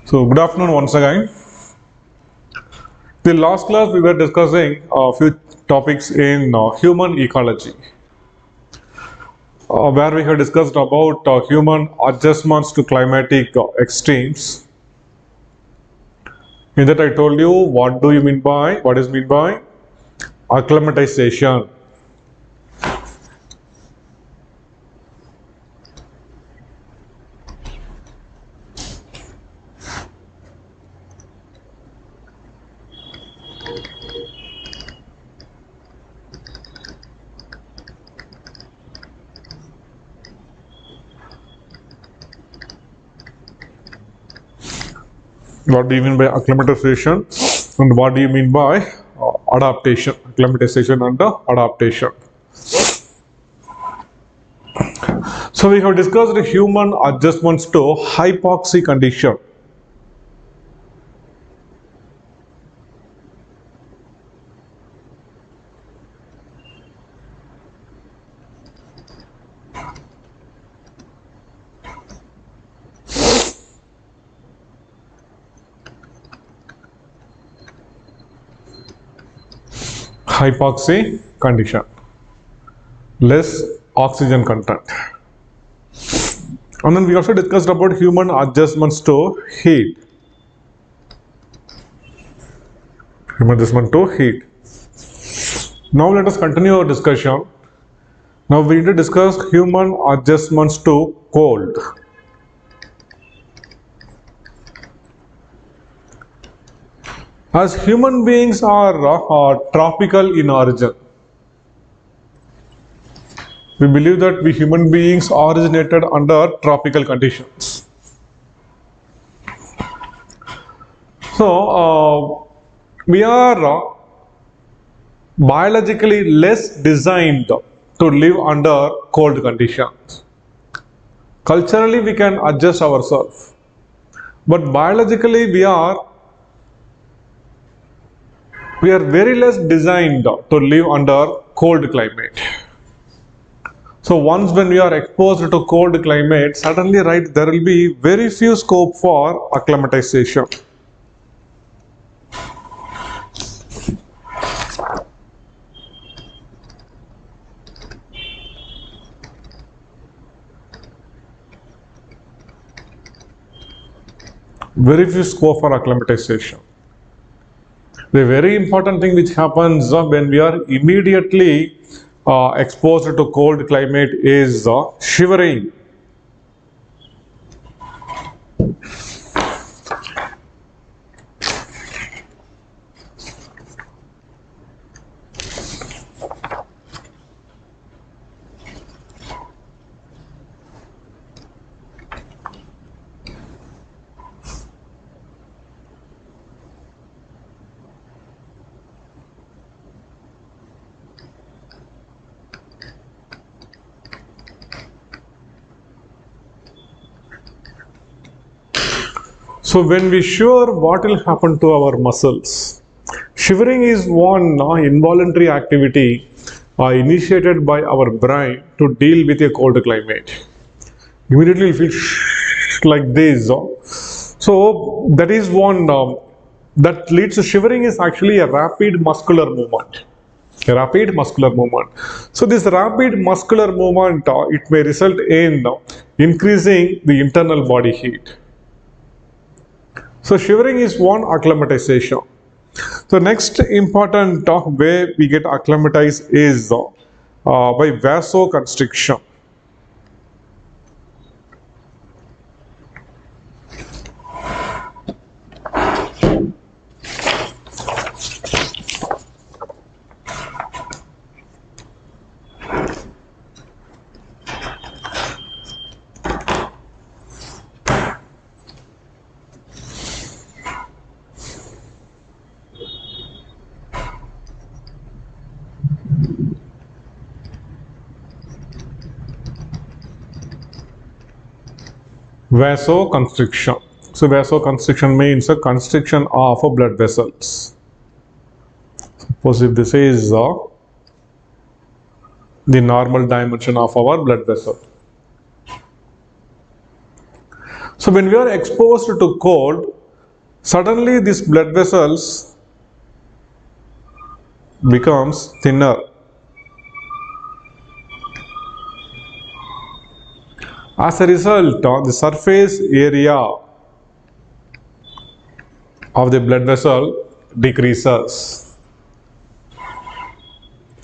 So good afternoon once again. The last class we were discussing a few topics in human ecology, where we have discussed about human adjustments to climatic extremes. In that I told you what is meant by acclimatization. What do you mean by acclimatization, and what do you mean by adaptation? Acclimatization and adaptation. So we have discussed human adjustments to hypoxia condition. Hypoxia condition, less oxygen content. And then we also discussed about human adjustments to heat. Human adjustment to heat. Now let us continue our discussion. Now we need to discuss human adjustments to cold. As human beings are tropical in origin, we believe that we human beings originated under tropical conditions. So we are biologically less designed to live under cold conditions. Culturally we can adjust ourselves, but biologically we are very less designed to live under cold climate. So once when we are exposed to cold climate, suddenly there will be very few scope for acclimatization. Very few scope for acclimatization. The very important thing which happens when we are immediately exposed to cold climate is shivering. So when we shiver, what will happen to our muscles? Shivering is one involuntary activity initiated by our brain to deal with a cold climate. Immediately you feel like this. So that is one that leads to shivering is actually a rapid muscular movement. A rapid muscular movement. So this rapid muscular movement, it may result in increasing the internal body heat. So shivering is one acclimatization. So next important way we get acclimatized is by vasoconstriction. Vasoconstriction. So vasoconstriction means a constriction of blood vessels. Suppose if this is the normal dimension of our blood vessel. So when we are exposed to cold, Suddenly these blood vessels becomes thinner. As a result, the surface area of the blood vessel decreases.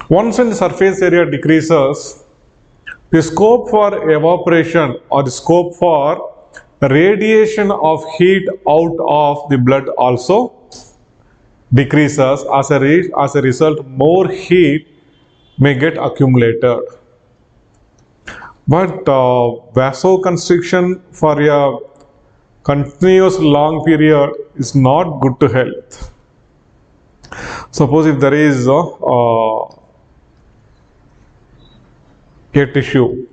Once when the surface area decreases, the scope for evaporation or the scope for radiation of heat out of the blood also decreases. As a result, more heat may get accumulated. But vasoconstriction for a continuous long period is not good to health. Suppose if there is a tissue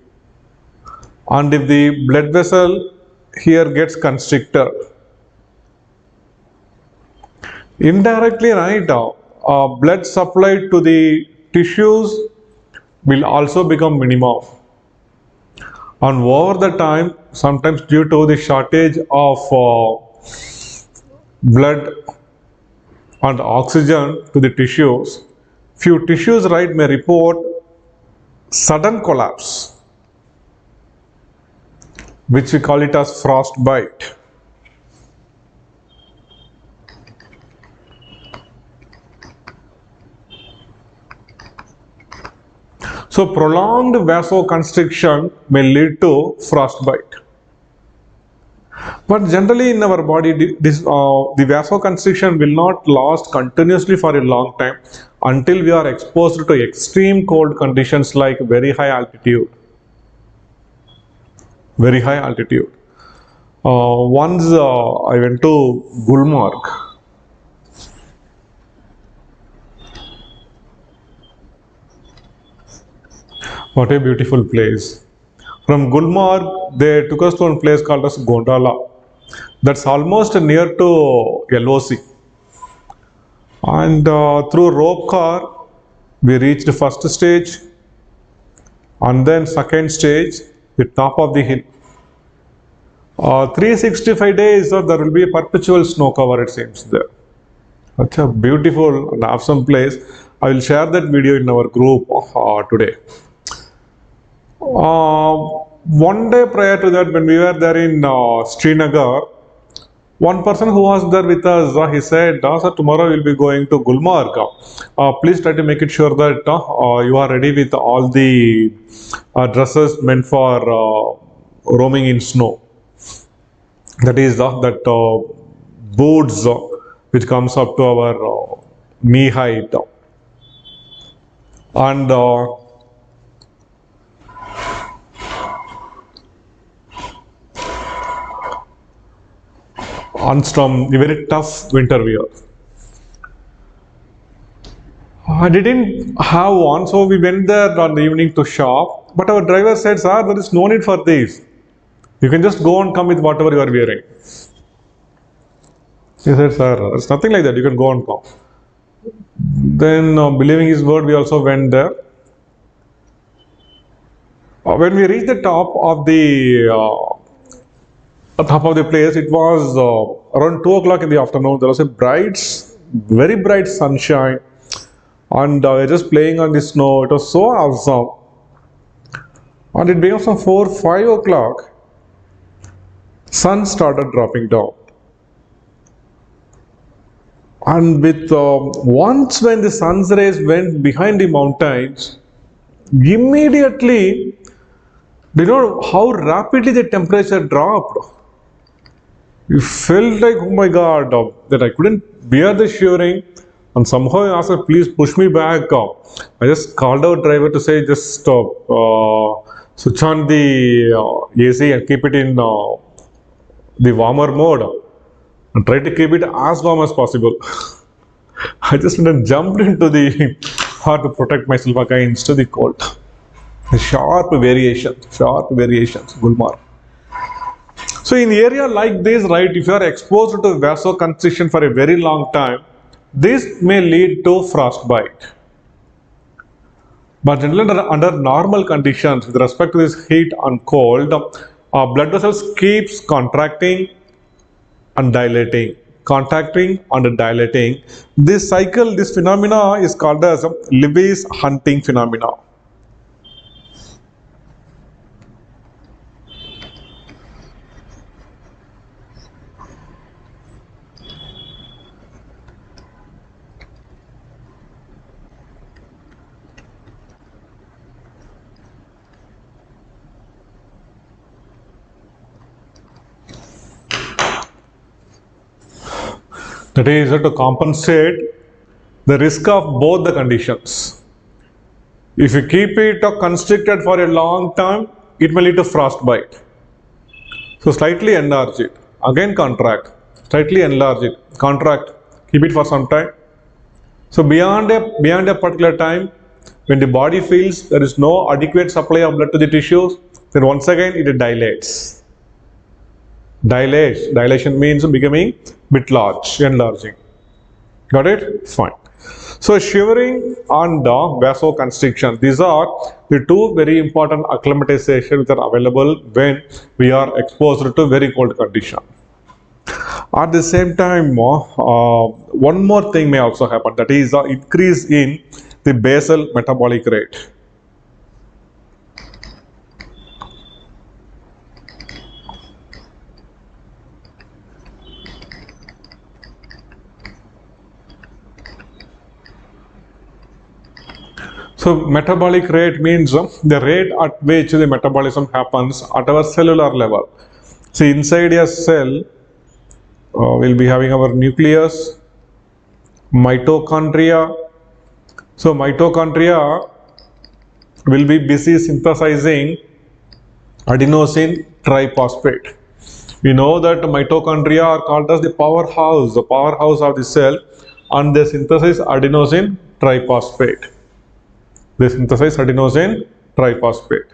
and if the blood vessel here gets constricted, indirectly, right, blood supply to the tissues will also become minimum. And over the time, sometimes due to the shortage of blood and oxygen to the tissues, few tissues, right, may report sudden collapse, which we call it as frostbite. So prolonged vasoconstriction may lead to frostbite. But generally in our body, the vasoconstriction will not last continuously for a long time until we are exposed to extreme cold conditions like very high altitude. Very high altitude. Once I went to Gulmarg. What a beautiful place. From Gulmarg, they took us to one place called as Gondala. That's almost near to LOC. And through rope car, we reached the first stage and then second stage, the top of the hill. 365 days, there will be a perpetual snow cover, it seems there. Such a beautiful and awesome place. I will share that video in our group today. One day prior to that, when we were there in Srinagar, one person who was there with us, he said, sir, tomorrow we will be going to Gulmarg. Please try to make it sure that you are ready with all the dresses meant for roaming in snow. That is that boots which comes up to our knee height. And Armstrong, a very tough winter wear. I didn't have one, so we went there on the evening to shop. But our driver said, sir, there is no need for this. You can just go and come with whatever you are wearing. He said, sir, there's nothing like that. You can go and come. Then, believing his word, we also went there. When we reached the top of the place, it was around 2 o'clock in the afternoon. There was a very bright sunshine, and we were just playing on the snow. It was so awesome. And it became some 5 o'clock. Sun started dropping down. And with once when the sun's rays went behind the mountains, immediately, do you know how rapidly the temperature dropped? You felt like, oh my God, that I couldn't bear the shivering. And somehow I asked her, please push me back. I just called our driver to say, just switch on the AC and keep it in the warmer mode. And try to keep it as warm as possible. I just jumped into the hard to protect myself against the cold. The sharp variations, Gulmarg. So in area like this, right, if you are exposed to vasoconstriction for a very long time, this may lead to frostbite. But generally under normal conditions, with respect to this heat and cold, blood vessels keeps contracting and dilating contracting and dilating. This cycle, this phenomena is called as Lewis hunting phenomena. That is to compensate the risk of both the conditions. If you keep it constricted for a long time, it may lead to frostbite. So slightly enlarge it, again contract, slightly enlarge it, contract, keep it for some time. So beyond a particular time, when the body feels there is no adequate supply of blood to the tissues, then once again it dilates. Dilation means becoming bit large, enlarging. Got it? Fine. So shivering and vasoconstriction, these are the two very important acclimatization which are available when we are exposed to very cold condition. At the same time, one more thing may also happen, that is increase in the basal metabolic rate. So metabolic rate means the rate at which the metabolism happens at our cellular level. See, inside a cell, we'll be having our nucleus, mitochondria. So mitochondria will be busy synthesizing adenosine triphosphate. We know that mitochondria are called as the powerhouse of the cell, and they synthesize adenosine triphosphate. They synthesize adenosine triphosphate.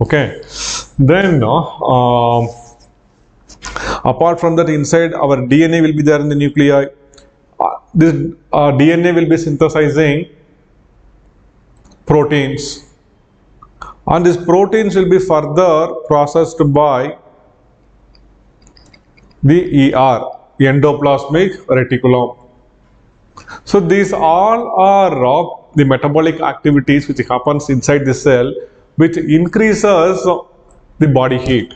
Okay. Then apart from that, inside our DNA will be there in the nuclei. This DNA will be synthesizing proteins, and these proteins will be further processed by the endoplasmic reticulum. So these all are the metabolic activities which happens inside the cell, which increases the body heat.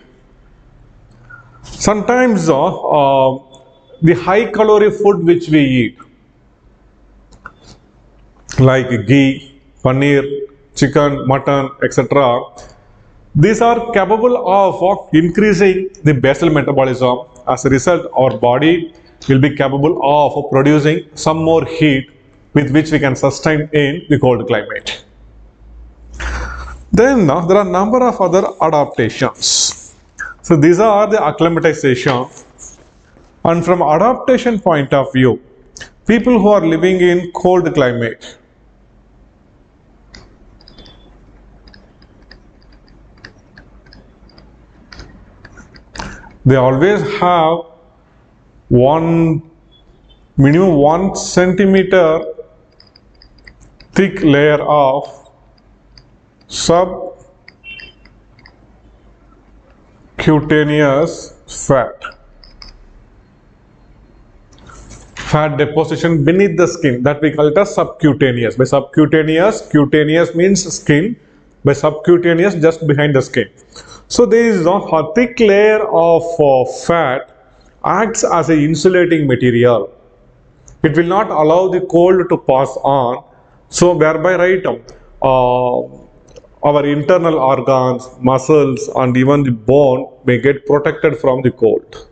Sometimes the high calorie food which we eat, like ghee, paneer, chicken, mutton, etc., these are capable of increasing the basal metabolism. As a result, our body will be capable of producing some more heat with which we can sustain in the cold climate. Then there are a number of other adaptations. So these are the acclimatization, and from adaptation point of view, people who are living in cold climate, they always have minimum 1 centimeter thick layer of subcutaneous fat deposition beneath the skin, that we call it as subcutaneous. By subcutaneous, cutaneous means skin, by subcutaneous just behind the skin. So there is a thick layer of fat acts as an insulating material. It will not allow the cold to pass on. So whereby our internal organs, muscles, and even the bone may get protected from the cold.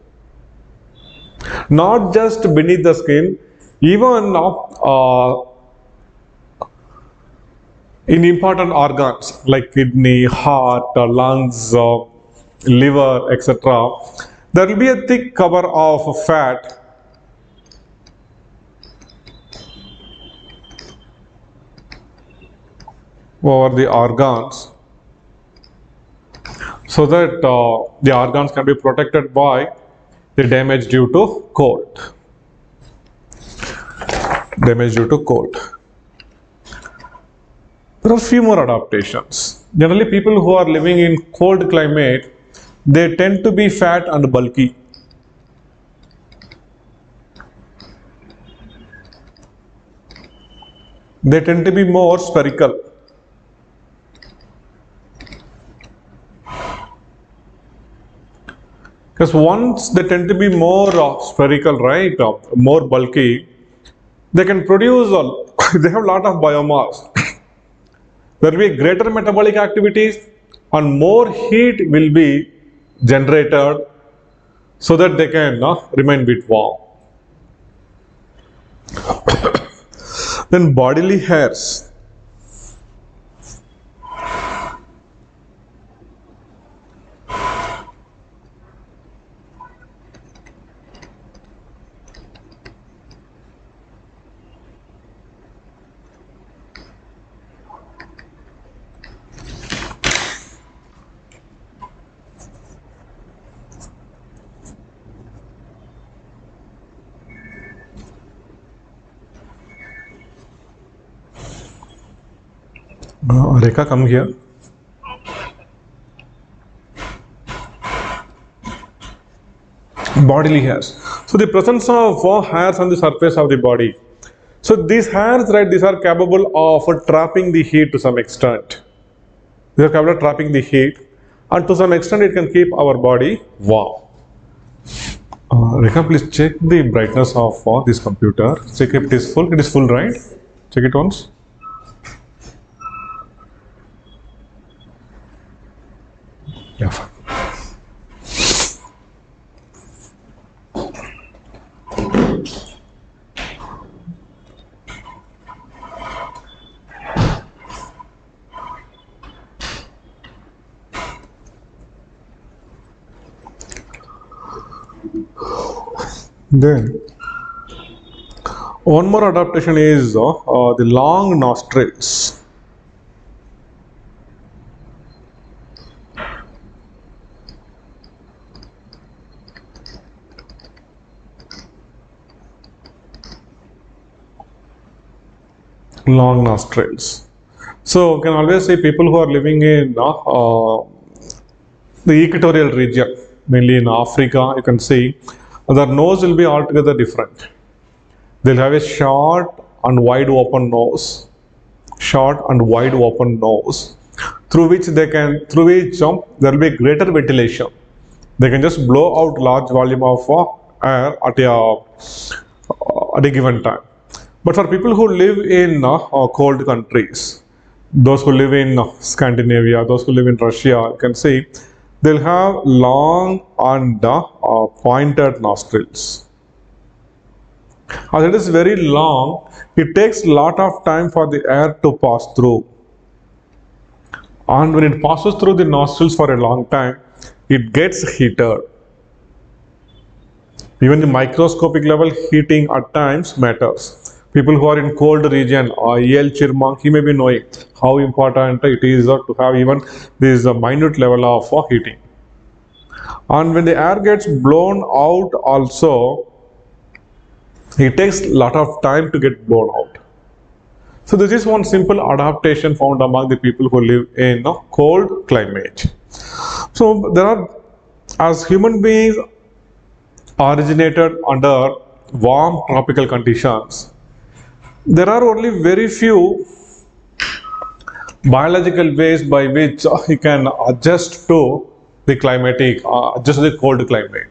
Not just beneath the skin, even in important organs like kidney, heart, lungs, liver, etc., there will be a thick cover of fat over the organs, so that the organs can be protected by the damage due to cold. Damage due to cold. There are a few more adaptations. Generally, people who are living in cold climate, they tend to be fat and bulky. They tend to be more spherical. Because once they tend to be more spherical, right, more bulky, they can produce, they have a lot of biomass. There will be greater metabolic activities and more heat will be generated so that they can remain bit warm. Then bodily hairs. Rekha, come here. Bodily hairs. So the presence of hairs on the surface of the body. So these hairs, right, these are capable of trapping the heat to some extent. They are capable of trapping the heat, and to some extent it can keep our body warm. Rekha, please check the brightness of this computer. Check if it is full. It is full, right? Check it once. Yeah. Then, one more adaptation is the long nostrils. Long nostrils. So, you can always see people who are living in the equatorial region, mainly in Africa, you can see their nose will be altogether different. They'll have a short and wide open nose, through which there will be greater ventilation. They can just blow out large volume of air at a given time. But for people who live in cold countries, those who live in Scandinavia, those who live in Russia, you can see they'll have long and pointed nostrils. As it is very long, it takes a lot of time for the air to pass through. And when it passes through the nostrils for a long time, it gets heated. Even the microscopic level heating at times matters. People who are in cold region, E.L. Chirmak, he may be knowing how important it is to have even this minute level of heating. And when the air gets blown out also, it takes a lot of time to get blown out. So this is one simple adaptation found among the people who live in a cold climate. So there are, as human beings originated under warm tropical conditions, there are only very few biological ways by which he can adjust to the climatic, adjust to the cold climate.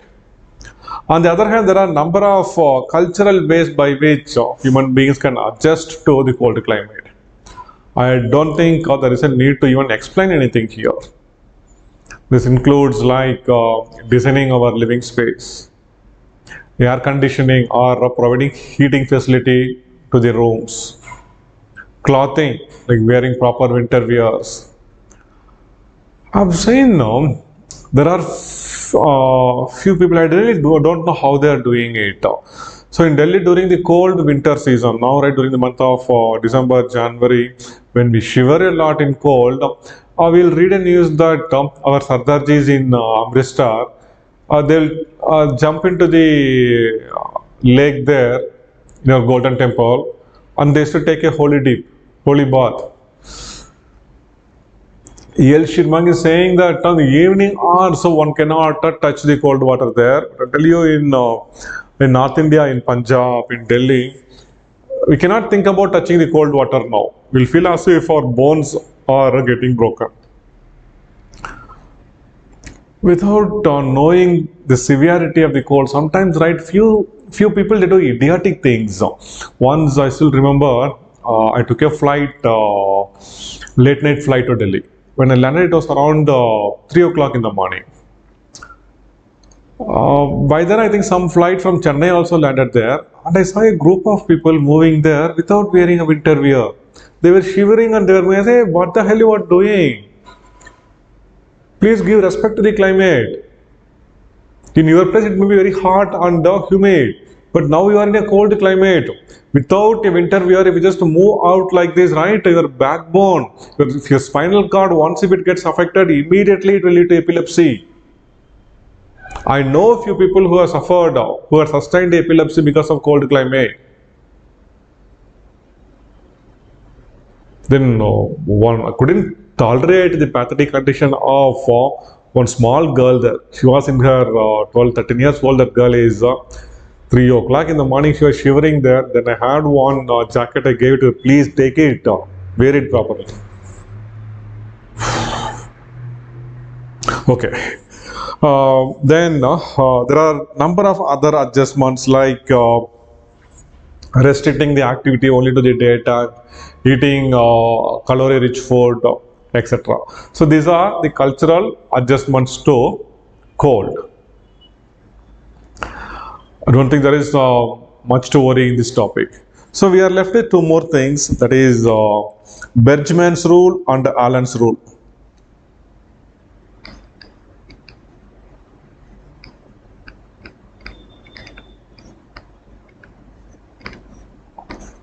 On the other hand, there are a number of cultural ways by which human beings can adjust to the cold climate. I don't think there is a need to even explain anything here. This includes like designing our living space, air conditioning or providing heating facility to the rooms, clothing, like wearing proper winter wears. I've seen there are few people, I really don't know how they are doing it. So in Delhi during the cold winter season, now right during the month of December, January, when we shiver a lot in cold, we'll read a news that our Sardarjis in Amritsar, they'll jump into the lake there, in our Golden Temple, and they used to take a holy dip, holy bath. E.L. Shirmang is saying that on the evening hours, so one cannot touch the cold water there. I tell you, in North India, in Punjab, in Delhi, We cannot think about touching the cold water now. We'll feel as if our bones are getting broken. Without knowing the severity of the cold, sometimes, right, few people, they do idiotic things. Once I still remember, I took a flight, late night flight to Delhi. When I landed, it was around 3 o'clock in the morning. By then, I think some flight from Chennai also landed there, and I saw a group of people moving there without wearing a winter wear. They were shivering and they were going, "Hey, what the hell you are doing? Please give respect to the climate. In your place, it may be very hot and humid, but now you are in a cold climate. Without a winter wear, if you just move out like this, right, your backbone, your spinal cord, once if it gets affected, immediately it will lead to epilepsy." I know a few people who have suffered, who have sustained epilepsy because of cold climate. Then one couldn't tolerate the pathetic condition of one small girl there. She was in her 12, 13 years old. That girl is 3 o'clock in the morning. She was shivering there. Then I had one jacket. I gave it to her. Please take it, wear it properly. Okay. Then there are number of other adjustments like restricting the activity only to the daytime, eating calorie-rich food, etc. So these are the cultural adjustments to cold. I don't think there is much to worry in this topic. So we are left with two more things, that is Bergman's rule and Allen's rule.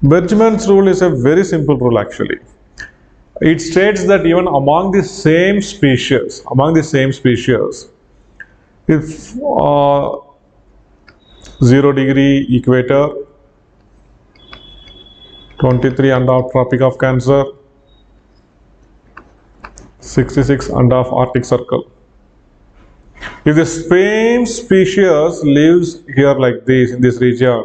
Bergman's rule is a very simple rule actually. It states that even among the same species, if 0° equator, 23.5 Tropic of Cancer, 66.5 Arctic Circle. If the same species lives here like this in this region,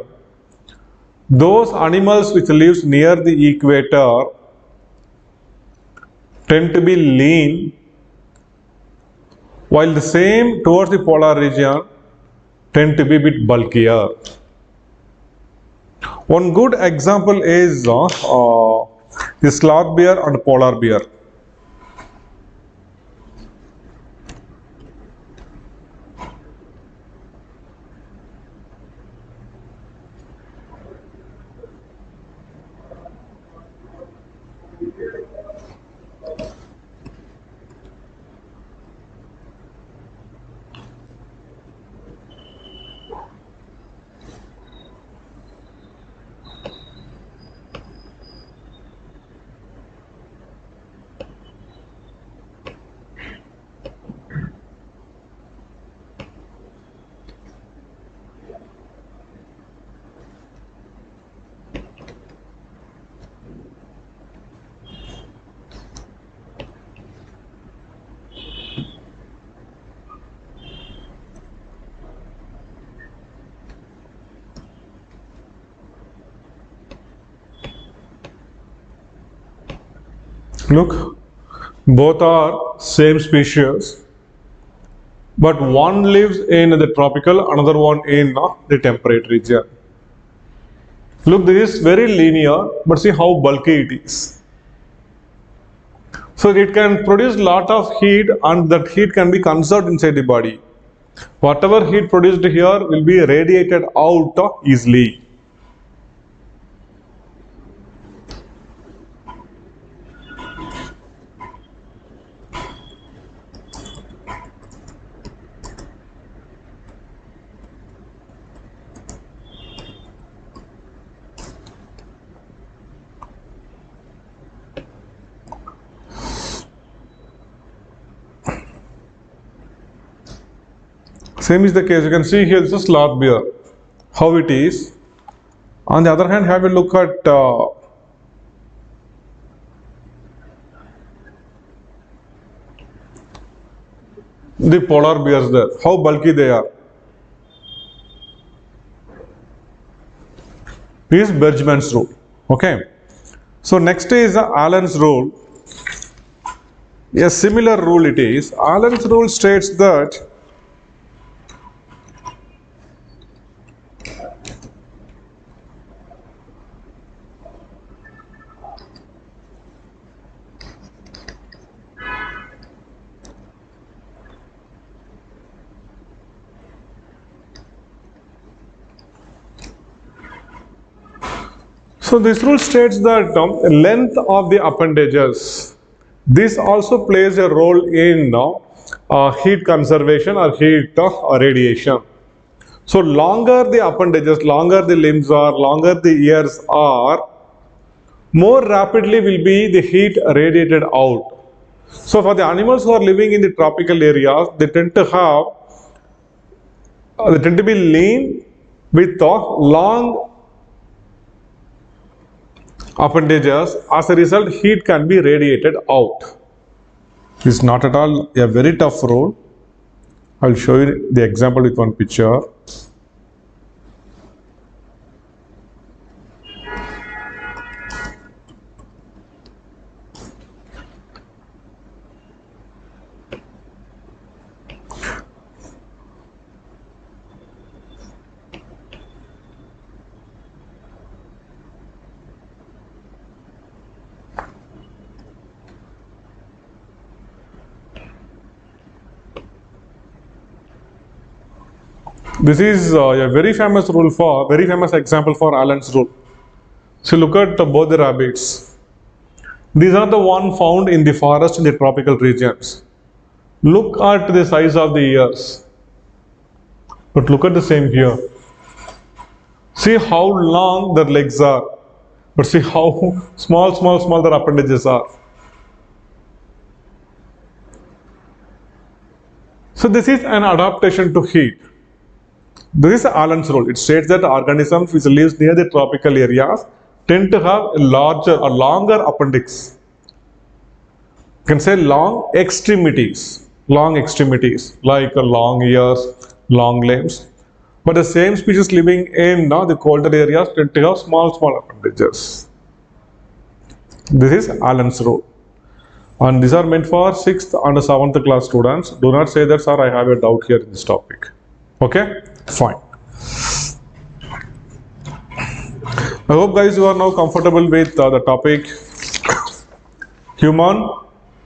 those animals which lives near the equator tend to be lean, while the same towards the polar region tend to be a bit bulkier. One good example is the sloth bear and polar bear. Look, both are same species, but one lives in the tropical, another one in the temperate region. Look, this is very linear, but see how bulky it is. So it can produce lot of heat, and that heat can be conserved inside the body. Whatever heat produced here will be radiated out easily. Same is the case. You can see here this is sloth bear, how it is. On the other hand, have a look at the polar bears there, how bulky they are. This is Bergman's rule. Okay. So next is Allen's rule. A similar rule it is. Allen's rule states that this rule states that length of the appendages. This also plays a role in heat conservation or heat radiation. So longer the appendages, longer the limbs are, longer the ears are, more rapidly will be the heat radiated out. So for the animals who are living in the tropical areas, they tend to be lean with long appendages. As a result, heat can be radiated out. This is not at all a very tough rule. I'll show you the example with one picture. This is a very famous example for Allen's rule. So look at both the rabbits. These are the one found in the forest in the tropical regions. Look at the size of the ears. But look at the same here. See how long their legs are. But see how small their appendages are. So this is an adaptation to heat. This is Allen's rule. It states that organisms which live near the tropical areas tend to have a larger or longer appendix. You can say long extremities like long ears, long limbs. But the same species living in the colder areas tend to have small appendages. This is Allen's rule. And these are meant for 6th and 7th class students. Do not say that, sir, I have a doubt here in this topic. Okay? Fine. I hope guys you are now comfortable with the topic human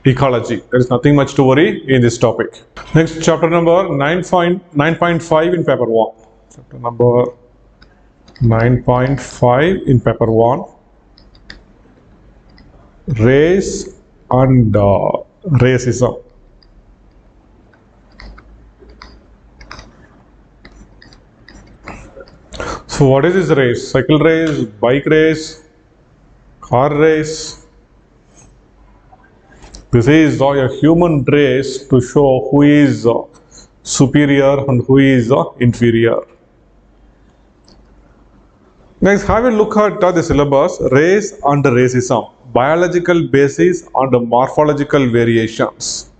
ecology. There is nothing much to worry in this topic. Next, chapter number 9.5 in paper 1. Chapter number 9.5 in paper 1. Race and racism. So what is this race? Cycle race, bike race, car race. This is a human race to show who is superior and who is inferior. Next, have a look at the syllabus, race and racism, biological basis and morphological variations.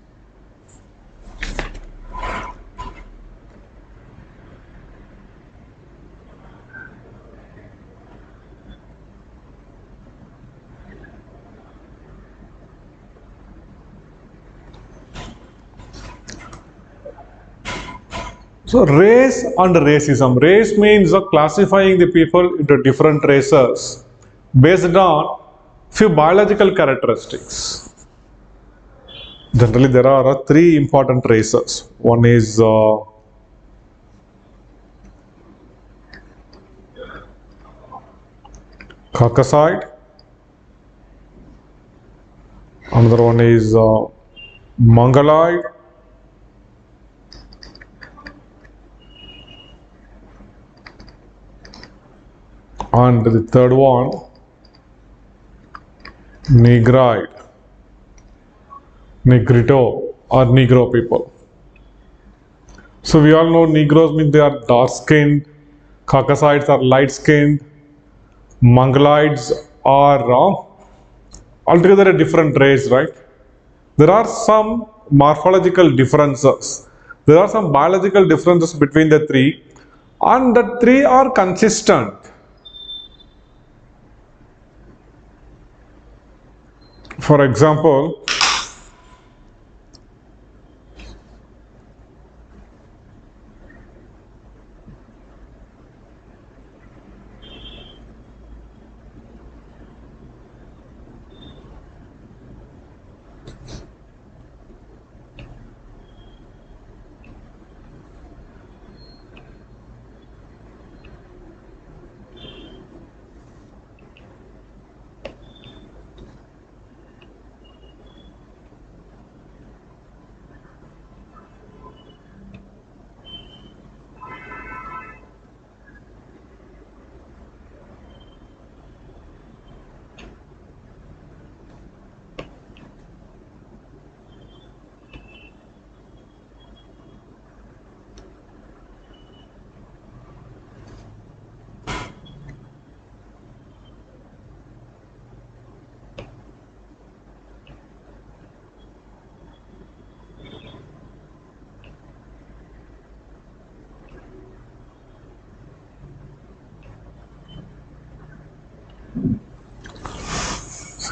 So race and racism. Race means classifying the people into different races based on few biological characteristics. Generally, there are 3 important races. One is Caucasoid. Another one is Mongoloid. And the third one, Negroid, Negrito or Negro people. So we all know Negroes mean they are dark skinned, Caucasoids are light skinned, Mongoloids are altogether a different race, right? There are some morphological differences. There are some biological differences between the 3, and the 3 are consistent. For example,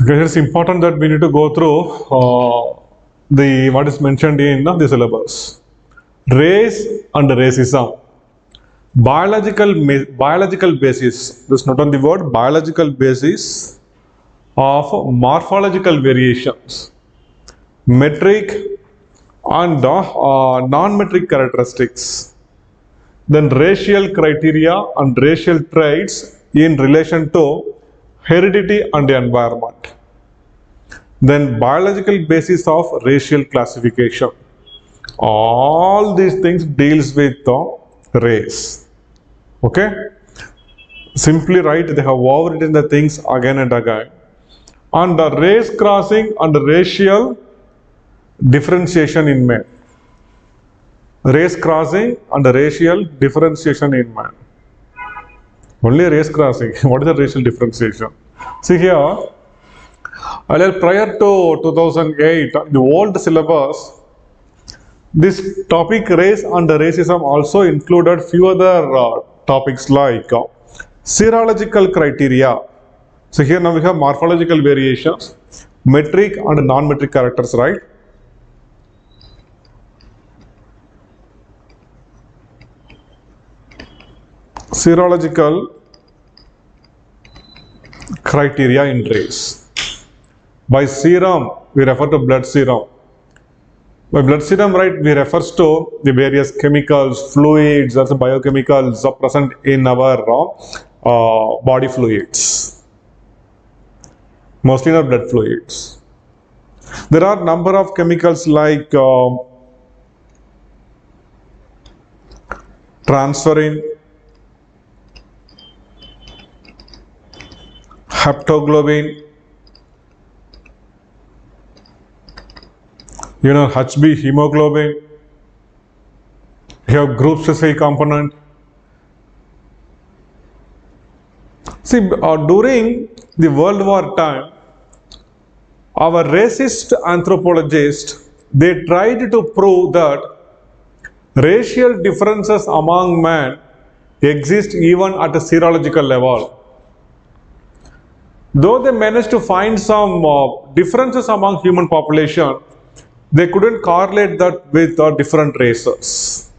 it's important that we need to go through the what is mentioned in the syllabus. Race and racism. Biological basis. Just note on the word biological basis of morphological variations, metric and non-metric characteristics. Then racial criteria and racial traits in relation to heredity and environment. Then biological basis of racial classification. All these things deals with race. Okay? Simply write, they have overwritten the things again and again. And the race crossing and racial differentiation in men. Race crossing and racial differentiation in man. Only race crossing. What is the racial differentiation? See here, earlier prior to 2008, the old syllabus, this topic race and racism also included few other topics like serological criteria. So here now we have morphological variations, metric and non-metric characters, right? Serological criteria in race. By serum, we refer to blood serum. By blood serum, right, we refers to the various chemicals, fluids, also biochemicals are present in our body fluids, mostly in our blood fluids. There are number of chemicals like transferrin, haptoglobin, HB hemoglobin. You have group specific component. See, during the World War time, our racist anthropologists, they tried to prove that racial differences among men exist even at a serological level. Though they managed to find some differences among human population, they couldn't correlate that with different races.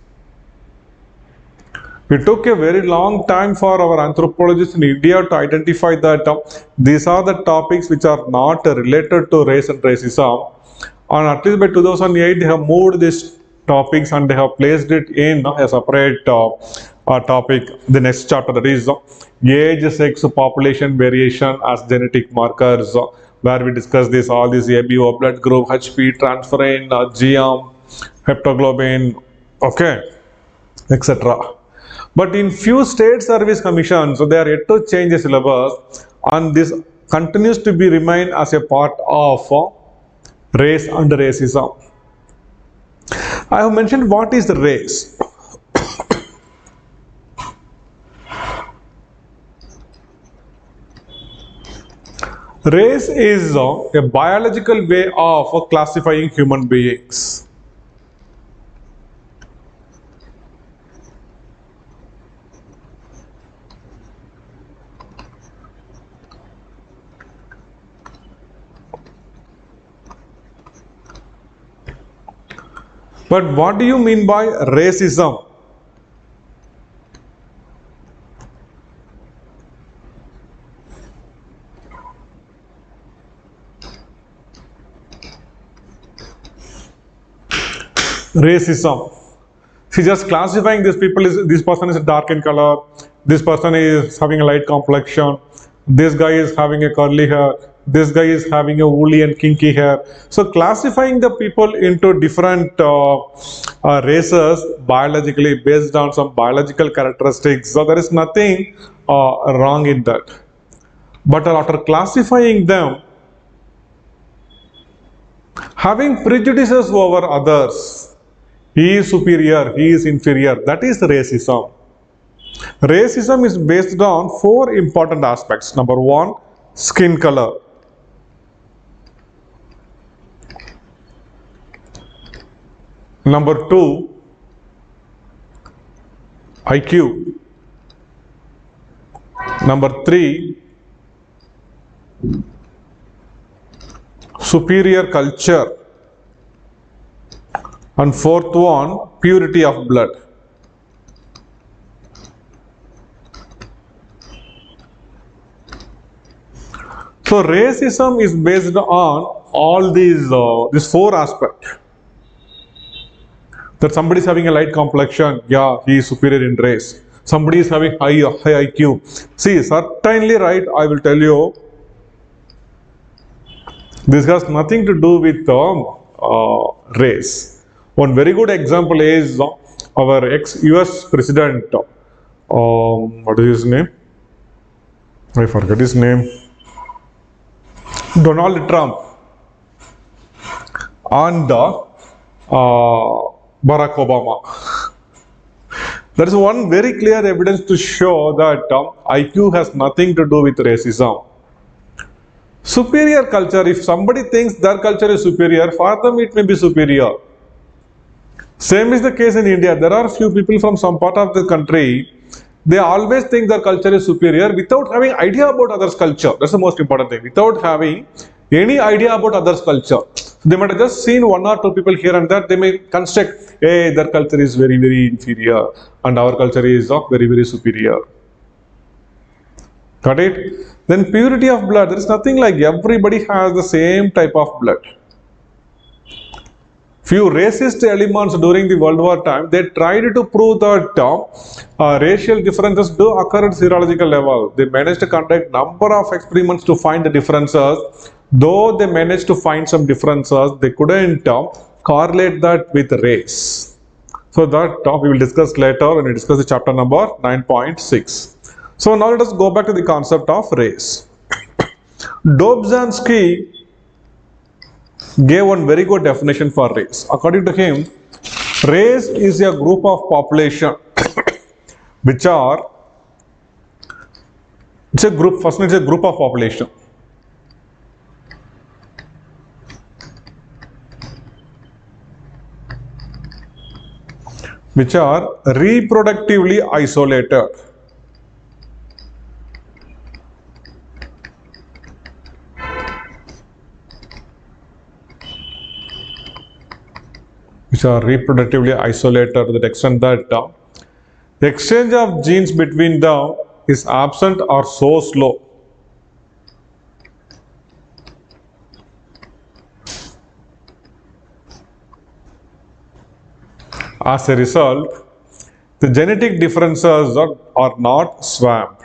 It took a very long time for our anthropologists in India to identify that these are the topics which are not related to race and racism. And at least by 2008, they have moved these topics and they have placed it in a separate topic. The next chapter, that is age, sex, population variation as genetic markers, where we discuss this, all these ABO, blood group, HP, transferrin, GM, haptoglobin, okay, etc. But in few state service commissions, so they are yet to change the syllabus, and this continues to be remain as a part of race and racism. I have mentioned what is the race. Race is a biological way of classifying human beings. But what do you mean by racism? Racism. See, just classifying these people is this person is dark in color, this person is having a light complexion, this guy is having a curly hair, this guy is having a woolly and kinky hair. So classifying the people into different races biologically based on some biological characteristics. So there is nothing wrong in that. But after classifying them, having prejudices over others, he is superior, he is inferior, that is racism. Racism is based on four important aspects. Number one, skin color. Number two, IQ. Number three, superior culture. And fourth one, purity of blood. So racism is based on all these four aspects. That somebody is having a light complexion, yeah, he is superior in race. Somebody is having high IQ. See, certainly right, I will tell you, this has nothing to do with race. One very good example is our ex-US president, what is his name? I forget his name. Donald Trump and Barack Obama. There is one very clear evidence to show that IQ has nothing to do with racism. Superior culture, if somebody thinks their culture is superior, for them it may be superior. Same is the case in India. There are few people from some part of the country, they always think their culture is superior without having idea about others' culture. That's the most important thing. Without having any idea about others' culture. They might have just seen one or two people here and there, they may construct, hey, their culture is very, very inferior and our culture is very, very superior. Got it? Then purity of blood, there is nothing like everybody has the same type of blood. Few racist elements during the World War time, they tried to prove that racial differences do occur at serological level. They managed to conduct number of experiments to find the differences. Though they managed to find some differences, they couldn't correlate that with race. So that we will discuss later when we discuss the chapter number 9.6. So now let us go back to the concept of race. Dobzhansky gave one very good definition for race. According to him, race is a group of population which are, it's a group, first it's a group of population which are reproductively isolated. Which are reproductively isolated to the extent that the exchange of genes between them is absent or so slow. As a result, the genetic differences are not swamped.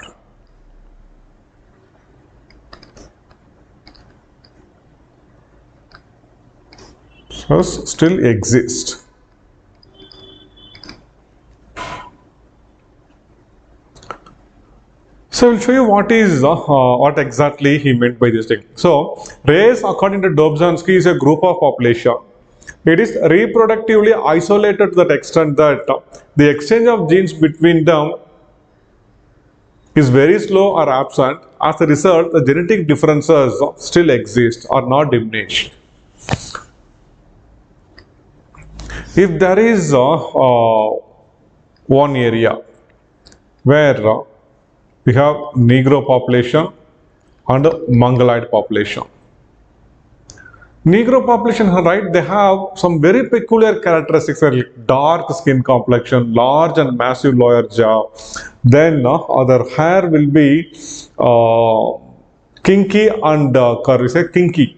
Still exist. So I will show you what exactly he meant by this thing. So race, according to Dobzhansky, is a group of population. It is reproductively isolated to that extent that the exchange of genes between them is very slow or absent. As a result, the genetic differences still exist or not diminished. If there is one area where we have Negro population and Mongoloid population, Negro population, right, they have some very peculiar characteristics like dark skin complexion, large and massive lower jaw. Then other hair will be kinky and curly, say kinky.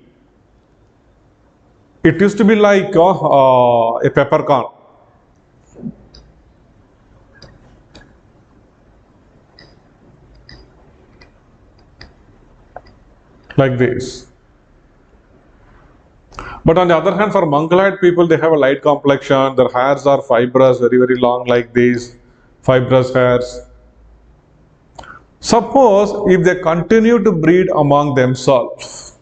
It used to be like a peppercorn. Like this. But on the other hand, for Mongoloid people, they have a light complexion. Their hairs are fibrous, very, very long, like these fibrous hairs. Suppose if they continue to breed among themselves,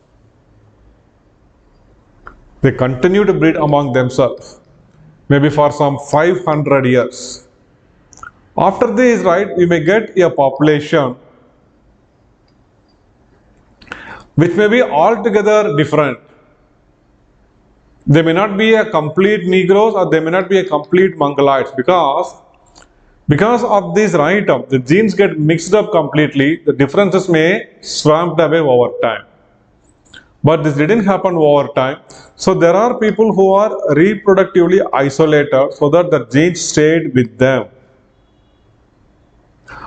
maybe for some 500 years. After this, right, we may get a population which may be altogether different. They may not be a complete Negroes or they may not be a complete Mongoloids because of this, right, the genes get mixed up completely. The differences may swamped away over time. But this didn't happen over time. So there are people who are reproductively isolated so that the genes stayed with them.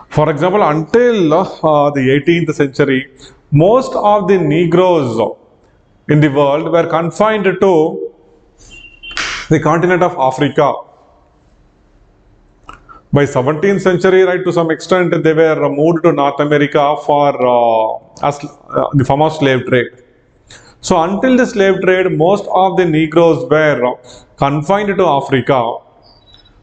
For example, until the 18th century, most of the Negroes in the world were confined to the continent of Africa. By 17th century, right, to some extent, they were moved to North America for the form of slave trade. So until the slave trade, most of the Negroes were confined to Africa.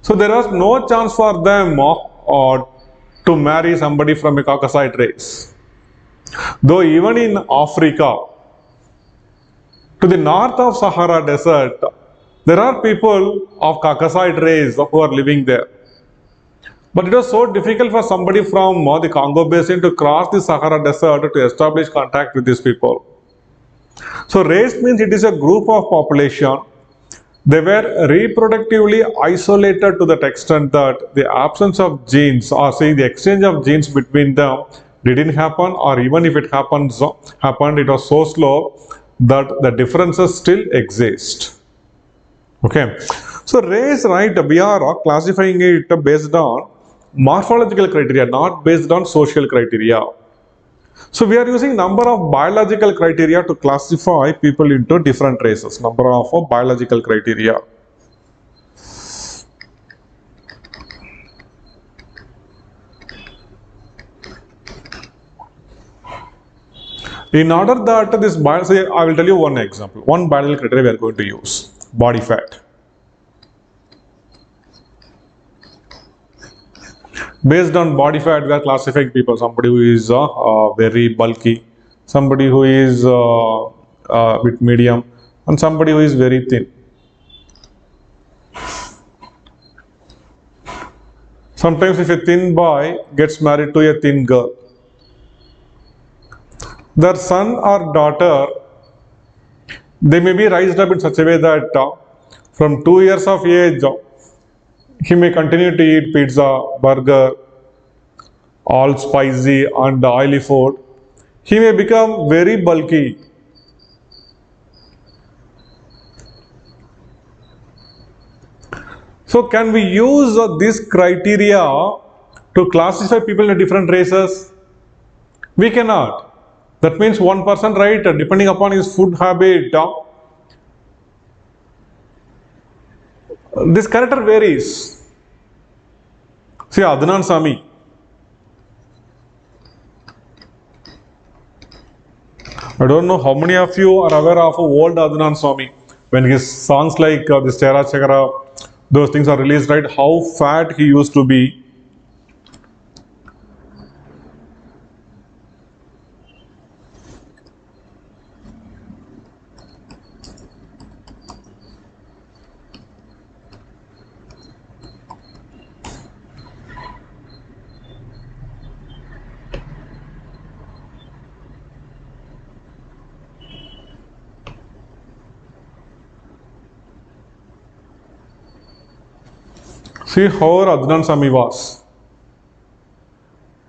So there was no chance for them to marry somebody from a Caucasoid race. Though even in Africa, to the north of Sahara Desert, there are people of Caucasoid race who are living there. But it was so difficult for somebody from the Congo Basin to cross the Sahara Desert to establish contact with these people. So race means it is a group of population. They were reproductively isolated to that extent that the absence of genes or say the exchange of genes between them didn't happen, or even if it happened, it was so slow that the differences still exist. Okay, so race, right, we are classifying it based on morphological criteria, not based on social criteria. So we are using number of biological criteria to classify people into different races, number of biological criteria. In order that this say, I will tell you one example, one biological criteria we are going to use, body fat. Based on body fat, we are classifying people, somebody who is very bulky, somebody who is a bit medium, and somebody who is very thin. Sometimes if a thin boy gets married to a thin girl, their son or daughter, they may be raised up in such a way that from 2 years of age, he may continue to eat pizza, burger, all spicy and oily food. He may become very bulky. So can we use this criteria to classify people in different races? We cannot. That means one person, right, depending upon his food habit, this character varies. See, Adnan Sami. I don't know how many of you are aware of old Adnan Sami. When his songs like this Chera Chakara, those things are released, right? How fat he used to be. See how Adnan Sami was.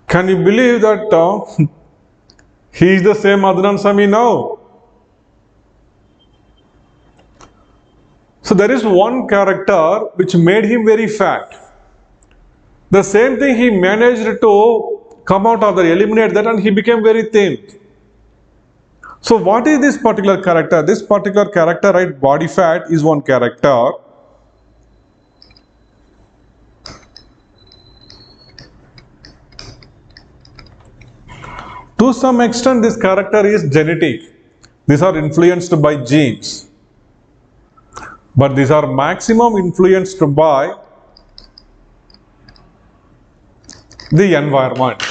Can you believe that he is the same Adnan Sami now? So there is one character which made him very fat. The same thing he managed to come out of that, eliminate that, and he became very thin. So what is this particular character? This particular character, right, body fat is one character. To some extent, this character is genetic. These are influenced by genes. But these are maximum influenced by the environment.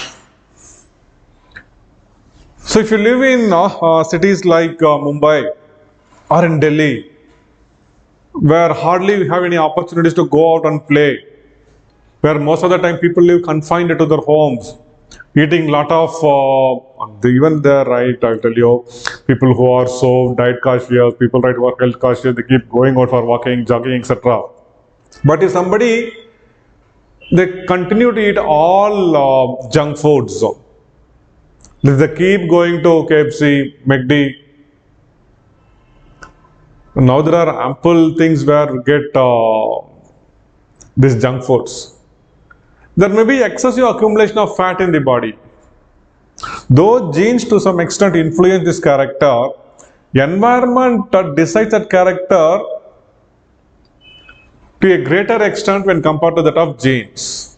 So if you live in cities like Mumbai or in Delhi, where hardly you have any opportunities to go out and play, where most of the time people live confined to their homes, eating lot of, even there, right, I'll tell you, people who are so diet conscious, people right, who are health conscious, they keep going out for walking, jogging, etc. But if somebody, they continue to eat all junk foods, they keep going to KFC, McD. Now there are ample things where we get these junk foods. There may be excessive accumulation of fat in the body. Though genes to some extent influence this character, environment decides that character to a greater extent when compared to that of genes.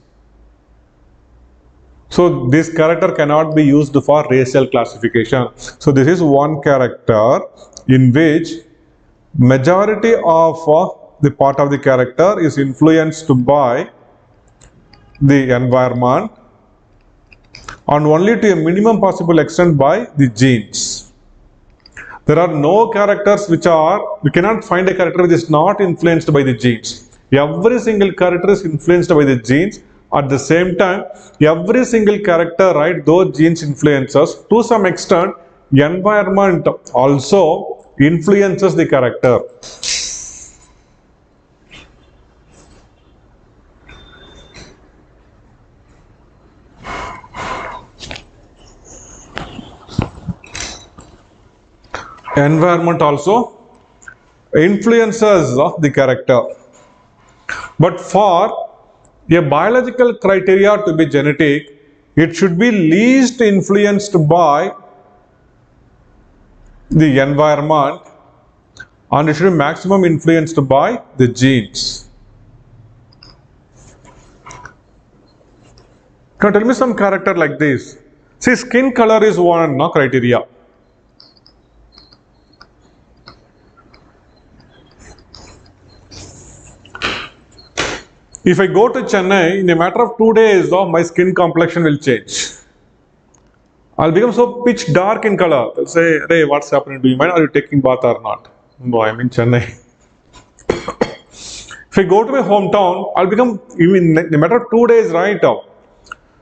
So this character cannot be used for racial classification. So this is one character in which majority of the part of the character is influenced by the environment and only to a minimum possible extent by the genes. There are no characters which are, we cannot find a character which is not influenced by the genes. Every single character is influenced by the genes. At the same time, every single character, right, those genes influence us. To some extent, environment also influences the character. Environment also influences the character. But for a biological criteria to be genetic, it should be least influenced by the environment and it should be maximum influenced by the genes. Can you tell me some character like this? See, skin color is one criteria. If I go to Chennai, in a matter of 2 days, my skin complexion will change. I'll become so pitch dark in color. They'll say, hey, what's happening? Do you mind? Are you taking bath or not? No, I'm in Chennai. If I go to my hometown, I'll become, in a matter of 2 days, right?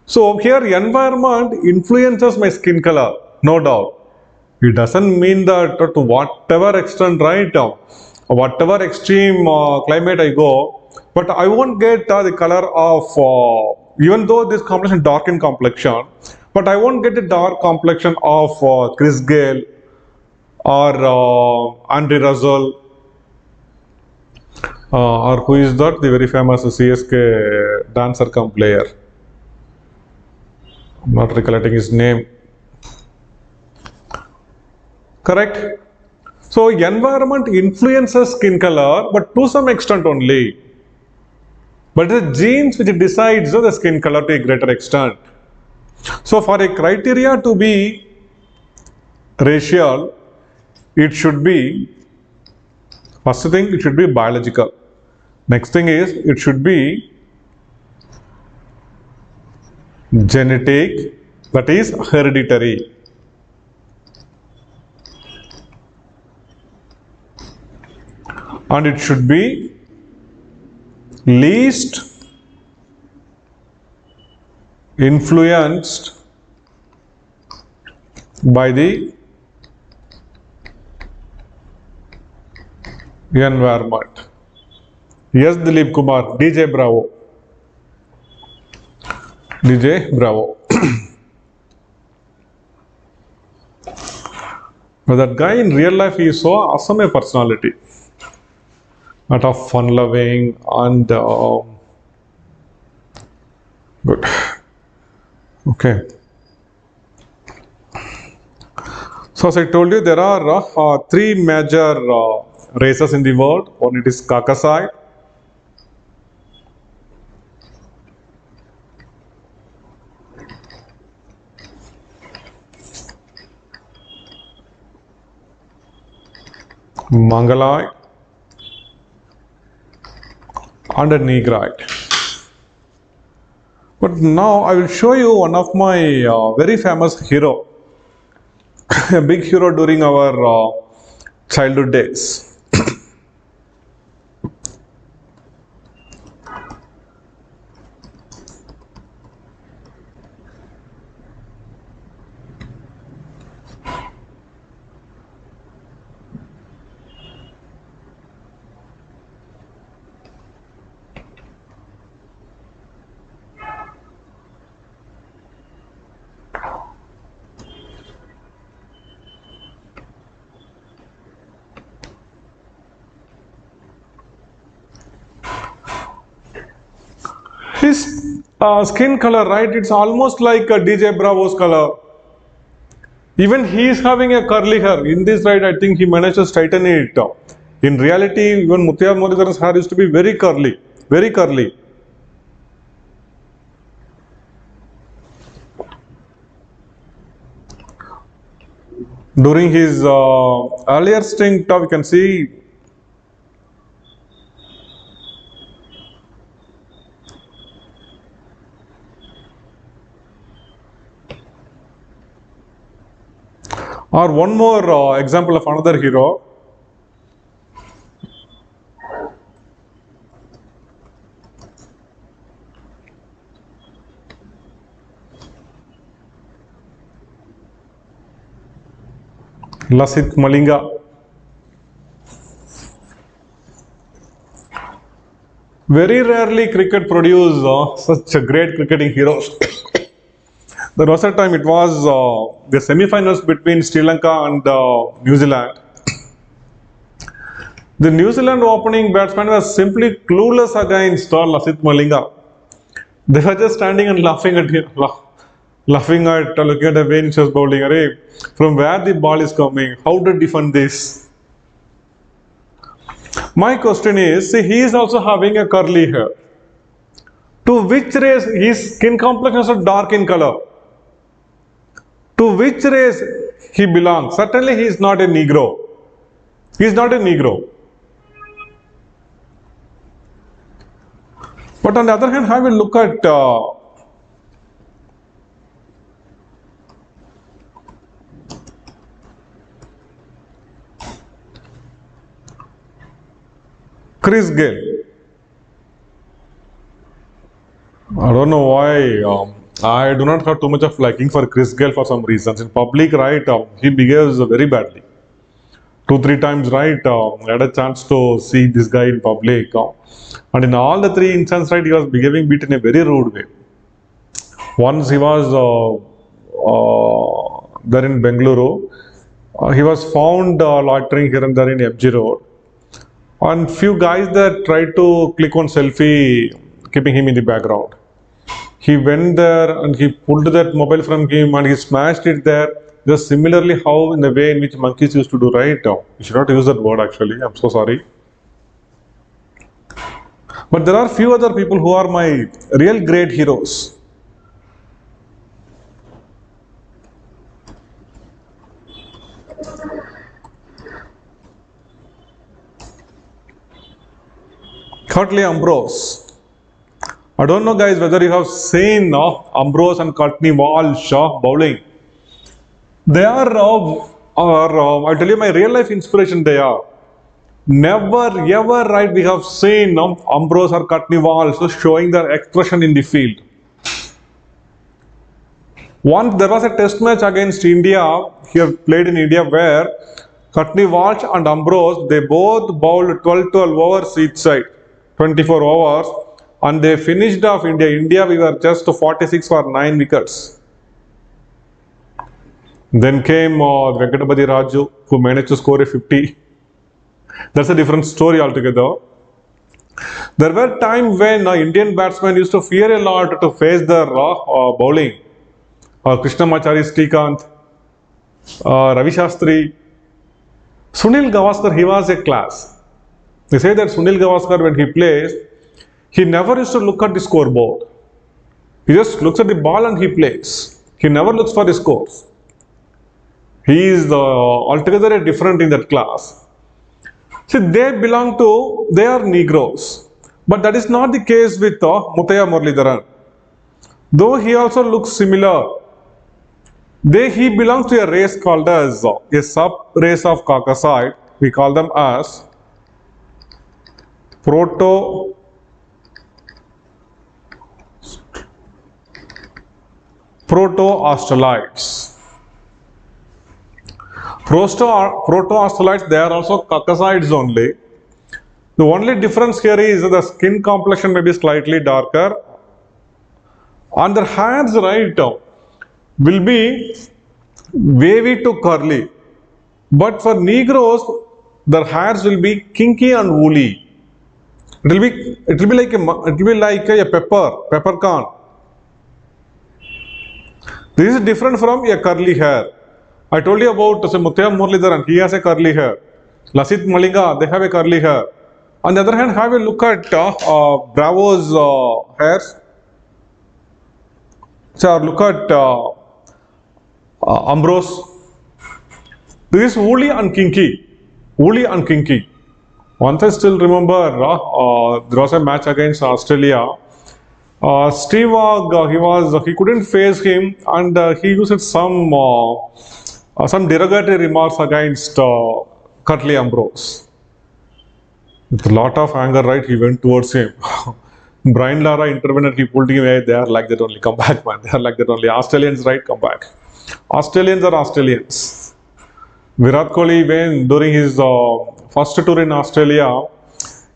So here, environment influences my skin color, no doubt. It doesn't mean that to whatever extent, right? Whatever extreme climate I go, but I won't get the color of, even though this complexion dark in complexion, but I won't get the dark complexion of Chris Gale or Andre Russell or who is that, the very famous CSK dancer come player. I'm not recollecting his name. Correct? So environment influences skin color, but to some extent only. But the genes which decides the skin color to a greater extent. So for a criteria to be racial, it should be, first thing, it should be biological. Next thing is, it should be genetic, that is hereditary. And it should be least influenced by the environment. Yes, Dilip Kumar, DJ Bravo. DJ Bravo. But that guy in real life, he is so awesome a personality. lot of fun loving and good. Okay. So as I told you, there are three major races in the world. One, it is Caucasoid. Mongoloid and a Negroid. But now I will show you one of my very famous hero, a big hero during our childhood days. His skin color, right? It's almost like a DJ Bravo's color. Even he is having a curly hair. In this, right, I think he managed to straighten it. In reality, even Muthiah Muralidharan's hair used to be very curly, very curly. During his earlier stint, we can see or one more example of another hero. Lasith Malinga. Very rarely cricket produce such a great cricketing heroes. There was a time it was the semi-finals between Sri Lanka and New Zealand. The New Zealand opening batsman was simply clueless against Lasith Malinga. They were just standing and laughing at him, looking at the way he was bowling. Array, from where the ball is coming, how to defend this? My question is, see, he is also having a curly hair. To which race his skin complexion is so dark in color? To which race he belongs? Certainly he is not a Negro. He is not a Negro. But on the other hand, have a look at Chris Gale. I don't know why. I do not have too much of liking for Chris Gale for some reasons. In public, right, he behaves very badly. 2-3 times, right, I had a chance to see this guy in public. And in all the 3 instances, right, he was behaving in a very rude way. Once he was there in Bengaluru. He was found loitering here and there in FG Road. And few guys that tried to click on selfie, keeping him in the background. He went there and he pulled that mobile from him and he smashed it there. Just similarly how in the way in which monkeys used to do, right? You should not use that word actually, I'm so sorry. But there are few other people who are my real great heroes. Curtly Ambrose. I don't know guys whether you have seen Ambrose and Courtney Walsh bowling. They are, I'll tell you my real life inspiration they are. Never ever right we have seen Ambrose or Courtney Walsh showing their expression in the field. Once there was a test match against India, here played in India where Courtney Walsh and Ambrose, they both bowled 12 overs each side, 24 overs. And they finished off India. India, we were just 46 for 9 wickets. Then came Venkatapati Raju, who managed to score a 50. That's a different story altogether. There were times when Indian batsmen used to fear a lot to face the bowling. Krishnamachari, Srikanth, Ravi Shastri, Sunil Gavaskar, he was a class. They say that Sunil Gavaskar, when he plays, he never used to look at the scoreboard. He just looks at the ball and he plays. He never looks for the scores. He is altogether different in that class. See, they are Negroes. But that is not the case with Muthaiya Muralidharan. Though he also looks similar, he belongs to a race called as a sub-race of Caucasoid. We call them as Proto-Australites. Proto-Australites, they are also Caucasoids only. The only difference here is the skin complexion may be slightly darker. And their hairs, right, will be wavy to curly. But for Negroes, their hairs will be kinky and woolly. It will be like a peppercorn. This is different from a curly hair. I told you about Muthaiya Muralidharan, he has a curly hair. Lasit Malinga, they have a curly hair. On the other hand, have a look at Bravo's hairs. So look at Ambrose. This is woolly and kinky. Woolly and kinky. Once I still remember, there was a match against Australia. Steve Waugh, he couldn't face him, and he used some derogatory remarks against Curtly Ambrose. With a lot of anger, right, he went towards him. Brian Lara intervened and he pulled him away. They are like that only. Come back, man. They are like that only. Australians, right? Come back. Australians are Australians. Virat Kohli, when during his first tour in Australia,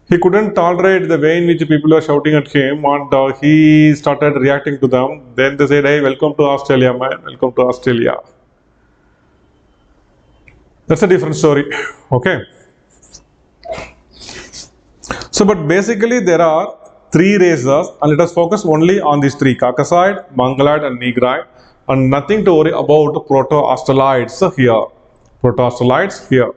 he couldn't tolerate the way in which people were shouting at him, and he started reacting to them. Then they said, "Hey, welcome to Australia, man. Welcome to Australia." That's a different story. Okay. So, but basically there are three races, and let us focus only on these three: Caucasoid, Mongoloid, and Negroid, and nothing to worry about Proto-Australites here. Proto-Australites here.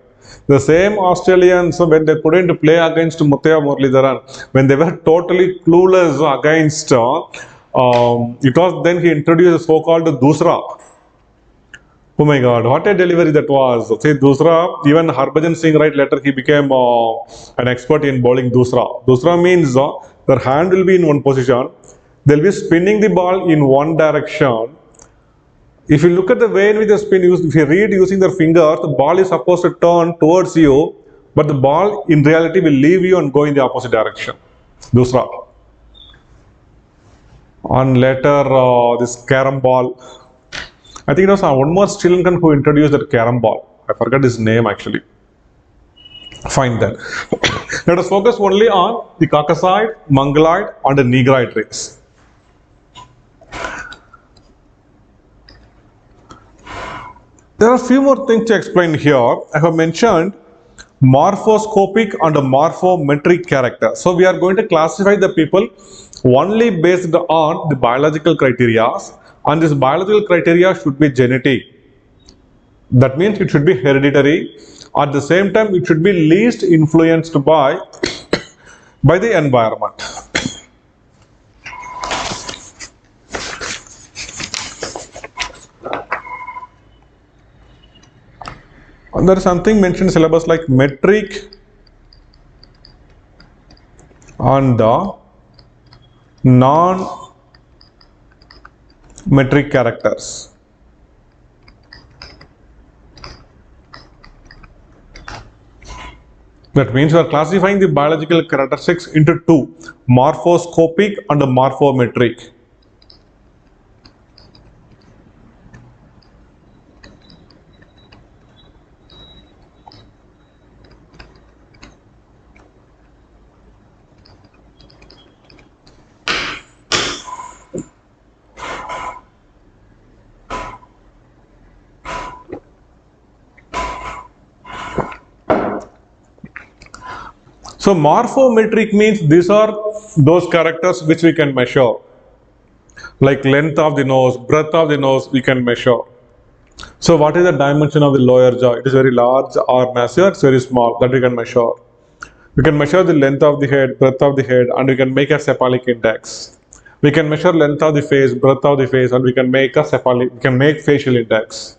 The same Australians, when they put into play against Muthaiya Muralidharan, when they were totally clueless against, it was then he introduced a so-called Dusra. Oh my God, what a delivery that was. See, Dusra, even Harbhajan Singh, right, later he became an expert in bowling Dusra. Dusra means their hand will be in one position. They'll be spinning the ball in one direction. If you look at the way in which they spin, if you read using their fingers, the ball is supposed to turn towards you, but the ball in reality will leave you and go in the opposite direction. Dusra. And later, this carom ball. I think it was one more Sri Lankan who introduced that carom ball. I forgot his name actually. Fine then. Let us focus only on the Caucasoid, Mongoloid, and the Negroid race. There are a few more things to explain here. I have mentioned morphoscopic and morphometric character. So we are going to classify the people only based on the biological criteria, and this biological criteria should be genetic. That means it should be hereditary. At the same time, it should be least influenced by the environment. And there is something mentioned in syllabus like metric and non-metric characters. That means we are classifying the biological characteristics into two: morphoscopic and morphometric. So morphometric means these are those characters which we can measure, like length of the nose, breadth of the nose we can measure. So what is the dimension of the lower jaw? It is very large or massive, it's very small, that we can measure. We can measure the length of the head, breadth of the head, and we can make a cephalic index. We can measure length of the face, breadth of the face, and we can make facial index.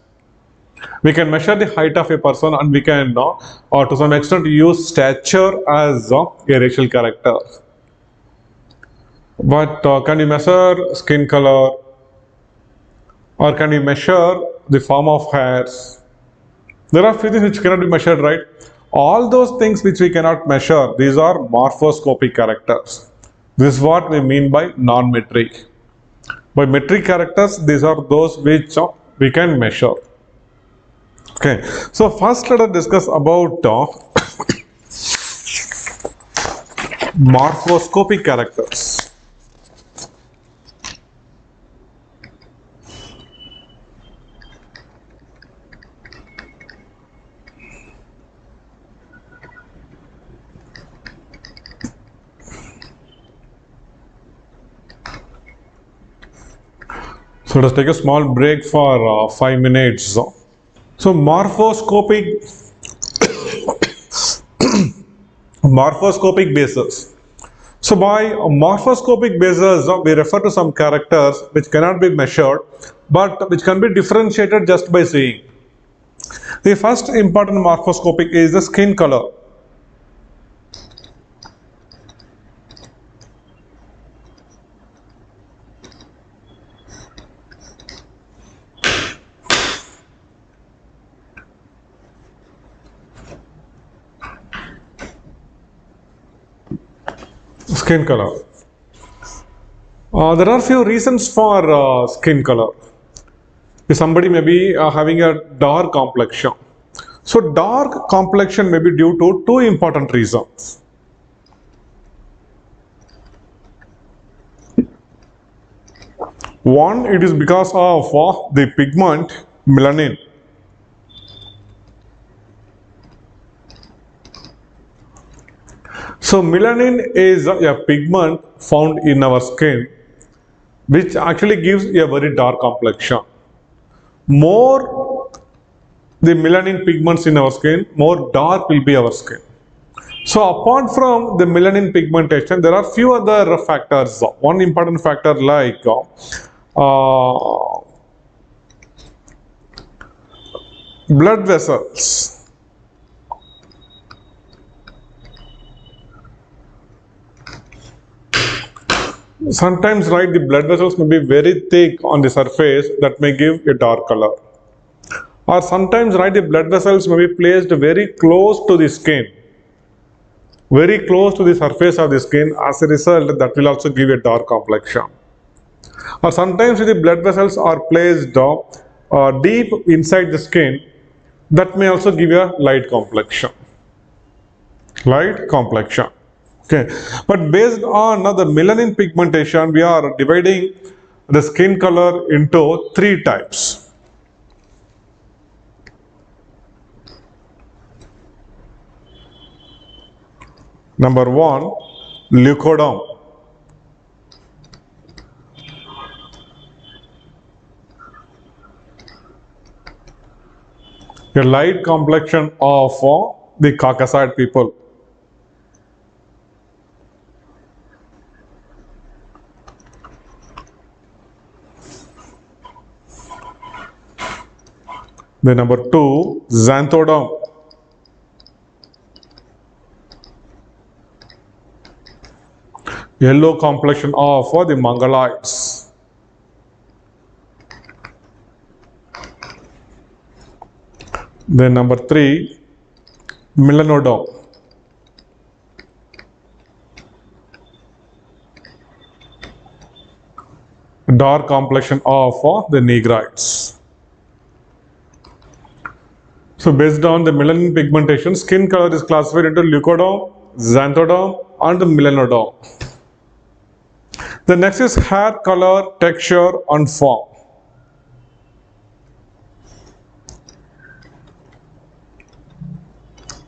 We can measure the height of a person, and we can, or to some extent, use stature as a racial character. But can you measure skin color, or can you measure the form of hairs? There are few things which cannot be measured, right? All those things which we cannot measure, these are morphoscopic characters. This is what we mean by non-metric. By metric characters, these are those which we can measure. Okay, so first let us discuss about morphoscopic characters. So let's take a small break for 5 minutes. So morphoscopic basis. So by morphoscopic basis, we refer to some characters which cannot be measured, but which can be differentiated just by seeing. The first important morphoscopic is the skin color. Skin color. There are few reasons for skin color. Somebody may be having a dark complexion. So dark complexion may be due to two important reasons. One, it is because of the pigment melanin. So melanin is a pigment found in our skin which actually gives a very dark complexion. More the melanin pigments in our skin, more dark will be our skin. So apart from the melanin pigmentation, there are few other factors. One important factor like blood vessels. Sometimes, right, the blood vessels may be very thick on the surface, that may give a dark color. Or sometimes, right, the blood vessels may be placed very close to the skin, very close to the surface of the skin. As a result, that will also give a dark complexion. Or sometimes the blood vessels are placed deep inside the skin, that may also give a light complexion. Light complexion. Okay, but based on the melanin pigmentation, we are dividing the skin color into three types. Number one, leukodome. A light complexion of the Caucasoid people. The number two, xanthodome. Yellow complexion of the Mongoloids. Then number three, melanodome. Dark complexion of the Negroids. So based on the melanin pigmentation, skin color is classified into leukodome, xanthodome, and melanodome. The next is hair color, texture, and form.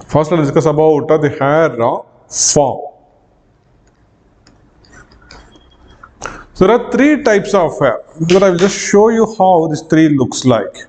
First, let's discuss about the hair form. So there are three types of hair. But I will just show you how this tree looks like.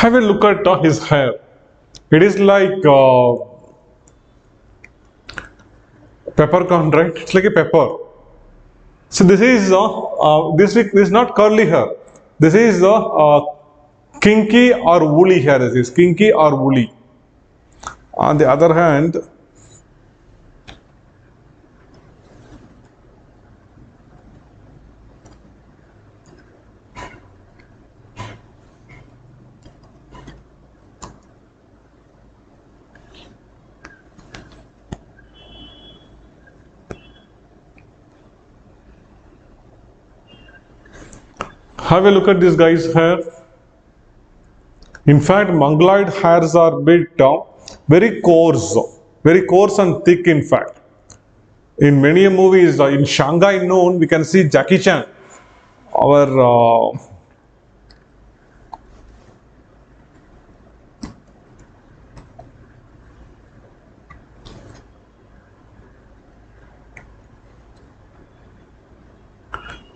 Have a look at his hair. It is like peppercorn, right? It's like a pepper. So this is not curly hair. This is kinky or woolly hair. This is kinky or woolly. On the other hand, have a look at this guy's hair. In fact, mongoloid hairs are very coarse and thick. In fact, in many movies, in Shanghai Noon, we can see Jackie Chan, our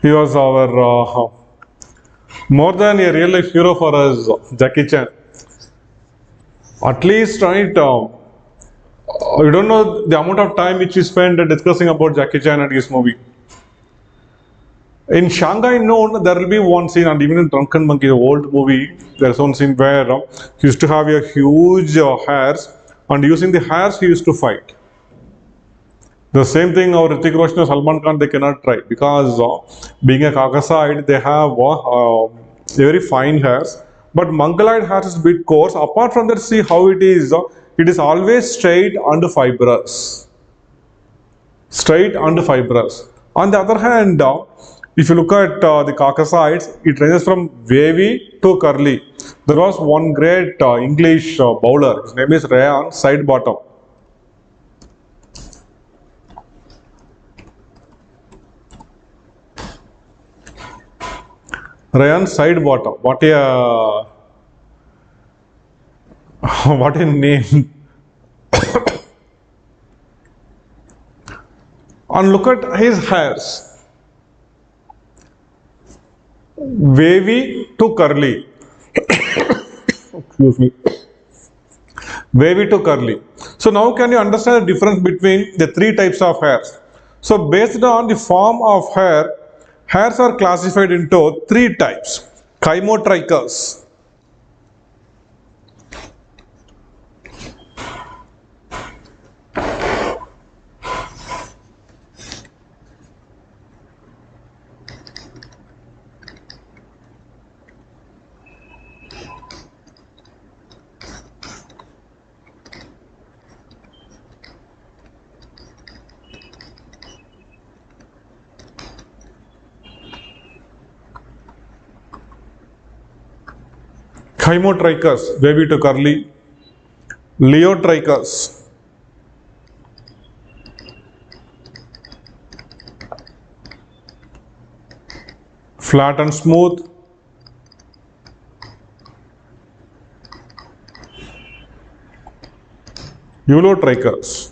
he was our more than a real life hero for us, Jackie Chan. At least, right? You don't know the amount of time which we spent discussing about Jackie Chan and his movie. In Shanghai Noon, there will be one scene, and even in Drunken Monkey, the old movie, there's one scene where he used to have a huge hairs, and using the hairs, he used to fight. The same thing, our Hrithik Roshan and Salman Khan, they cannot try because being a Caucasoid, they have very fine hairs. But Mongoloid hairs is a bit coarse. Apart from that, see how it is. It is always straight and fibrous. Straight and fibrous. On the other hand, if you look at the Caucasoids, it ranges from wavy to curly. There was one great English bowler. His name is Rayan Sidebottom. Rayan Sidebottom. What a name. And look at his hairs. Wavy to curly. Excuse me. Wavy to curly. So now can you understand the difference between the three types of hairs? So based on the form of hair, hairs are classified into three types. Chymotrichous. Chymotrichous, wavy to curly. Leotrichous. flat and smooth, Eulotrichus,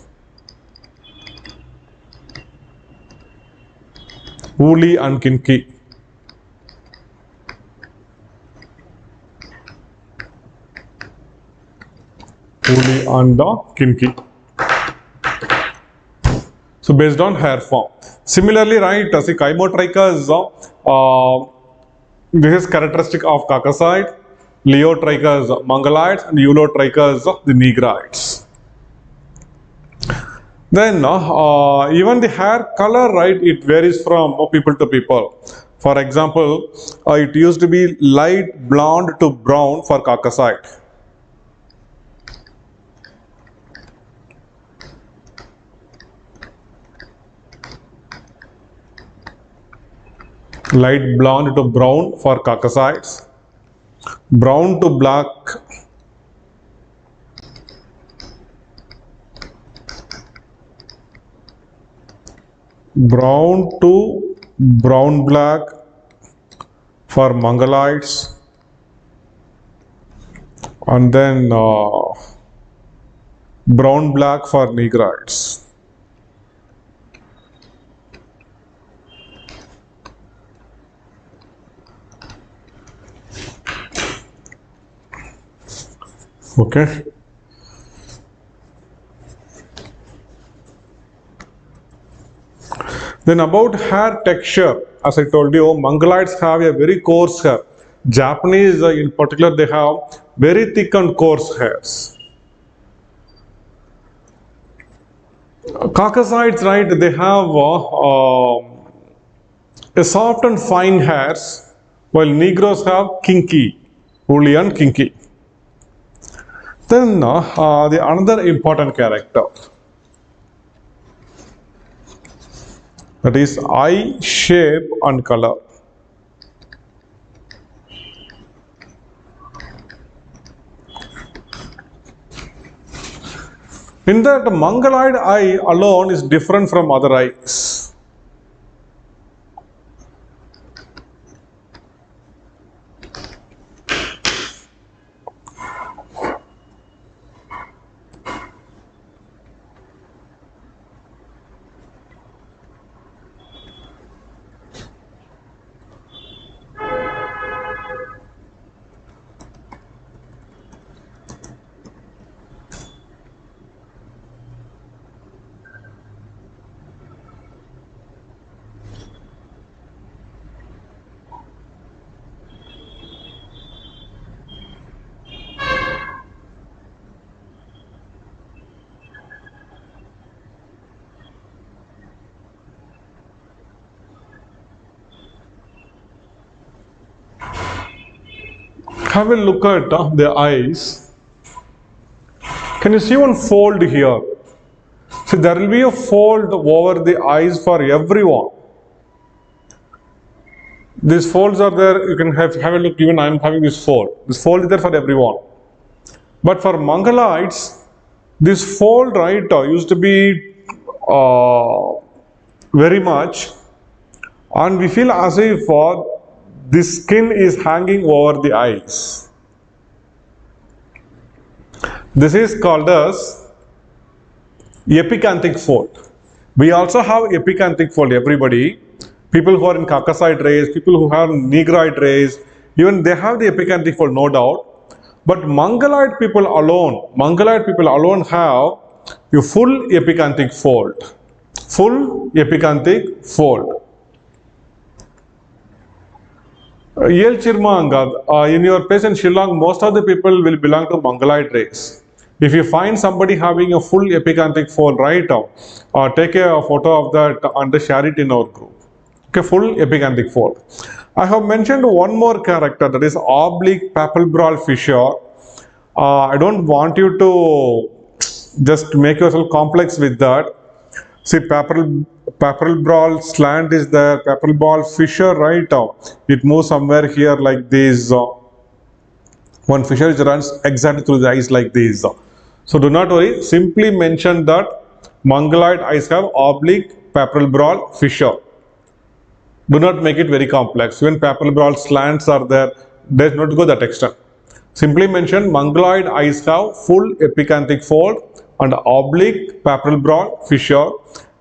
woolly and kinky. Woolly and kinky. So based on hair form. Similarly, right, see Chymotrichus, this is characteristic of Caucasoid, Leotrichus mongoloids, and Eulotrichus the nigrites. Then even the hair color, right, it varies from people to people. For example, it used to be light blonde to brown for Caucasoid. Light blonde to brown for Caucasoids, brown to black, brown to brown black for mongoloids, and then brown black for nigrites. Okay. Then about hair texture, as I told you, mongoloids have a very coarse hair. Japanese in particular, they have very thick and coarse hairs. Caucasoids, right, they have a soft and fine hairs, while Negroes have kinky, woolly and kinky. Then the another important character, that is eye shape and color. In that, mongoloid eye alone is different from other eyes. Have a look at the eyes. Can you see one fold here? So there will be a fold over the eyes for everyone. These folds are there. You can have a look. Even I am having this fold. This fold is there for everyone. But for mongoloids, this fold, right, used to be very much, and we feel as if the skin is hanging over the eyes. This is called as epicanthic fold. We also have epicanthic fold, everybody. People who are in Caucasoid race, people who have Negroid race, even they have the epicanthic fold, no doubt. But mongoloid people alone have a full epicanthic fold. Full epicanthic fold. In your place in Shillong, most of the people will belong to mongoloid race. If you find somebody having a full epicanthic fold, right, take a photo of that and share it in our group. Okay, full epicanthic fold. I have mentioned one more character, that is oblique papal fissure. I don't want you to just make yourself complex with that. See, papal slant is there, papal fissure, right? It moves somewhere here like this. One fissure runs exactly through the eyes like this. So do not worry, simply mention that mongoloid eyes have oblique papal fissure. Do not make it very complex. Even palpebral slants are there. Does not go that extent. Simply mention mongoloid eyes have full epicanthic fold and oblique palpebral fissure,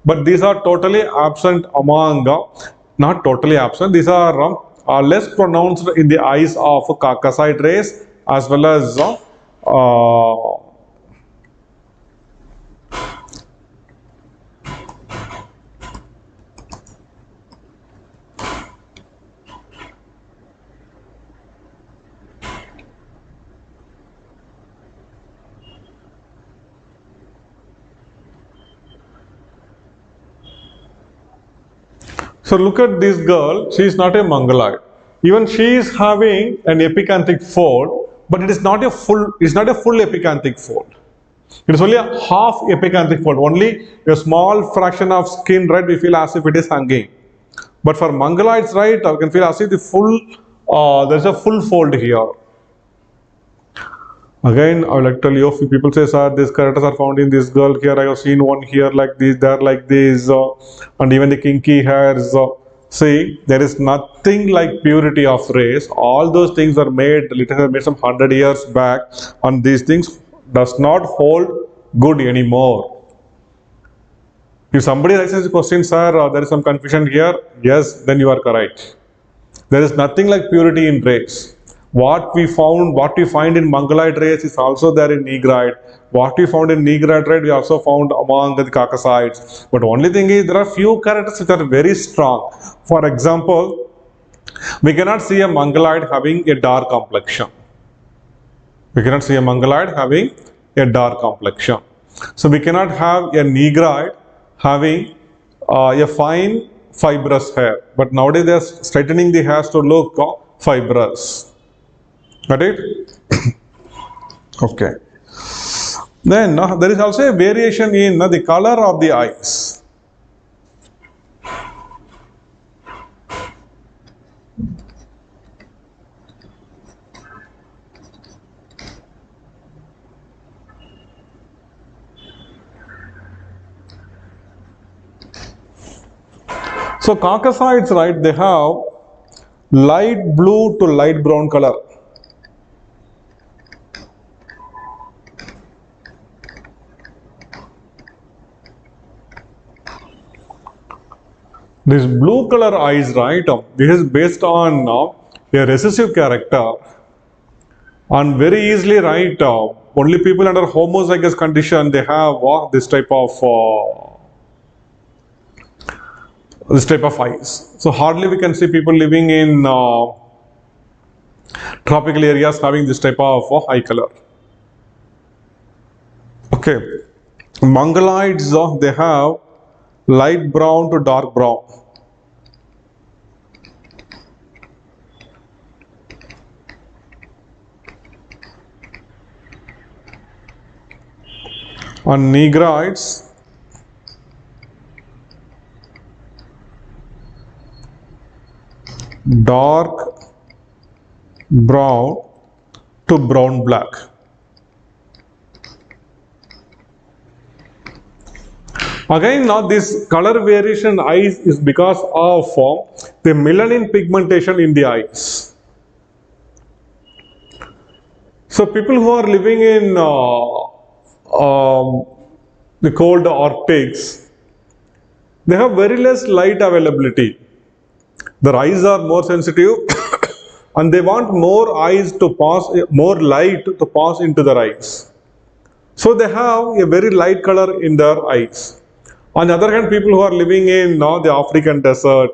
but these are totally absent among, not totally absent, these are less pronounced in the eyes of Caucasoid race as well as so look at this girl, she is not a mongoloid. Even she is having an epicanthic fold, but it is not a full epicanthic fold. It is only a half epicanthic fold, only a small fraction of skin, right? We feel as if it is hanging. But for mongoloids, right, I can feel as if the full, there is a full fold here. Again, I would like to tell you, a few people say, sir, these characters are found in this girl here. I have seen one here like this, there like this, and even the kinky hairs. See, there is nothing like purity of race. All those things are made, literally made some 100 years back, and these things does not hold good anymore. If somebody raises a question, sir, there is some confusion here, yes, then you are correct. There is nothing like purity in race. What we find in mongoloid race is also there in negroid. What we found in negroid race, we also found among the Caucasoids. But only thing is, there are few characters which are very strong. For example, we cannot see a mongoloid having a dark complexion. We cannot see a mongoloid having a dark complexion. So we cannot have a negroid having a fine fibrous hair. But nowadays they are straightening the hairs to look fibrous. Got it? Okay. Then there is also a variation in the color of the eyes. So Caucasoids, right, they have light blue to light brown color. This blue color eyes, right, this is based on a recessive character, and very easily, right, only people under homozygous condition, they have this type of eyes. So hardly we can see people living in tropical areas having this type of eye color. Okay, mongoloids, they have light brown to dark brown. On negroids, dark brown to brown black. Again, now this color variation in eyes is because of the melanin pigmentation in the eyes. So people who are living in the cold Arctics, they have very less light availability. Their eyes are more sensitive and they want more more light to pass into their eyes. So they have a very light color in their eyes. On the other hand, people who are living in the African desert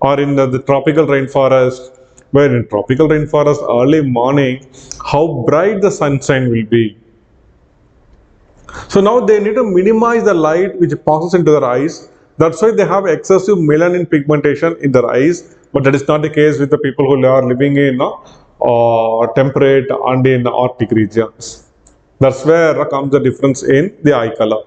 or in the tropical rainforest, where in tropical rainforest early morning, how bright the sunshine will be. So now they need to minimize the light which passes into their eyes. That's why they have excessive melanin pigmentation in their eyes. But that is not the case with the people who are living in temperate and in Arctic regions. That's where comes the difference in the eye color.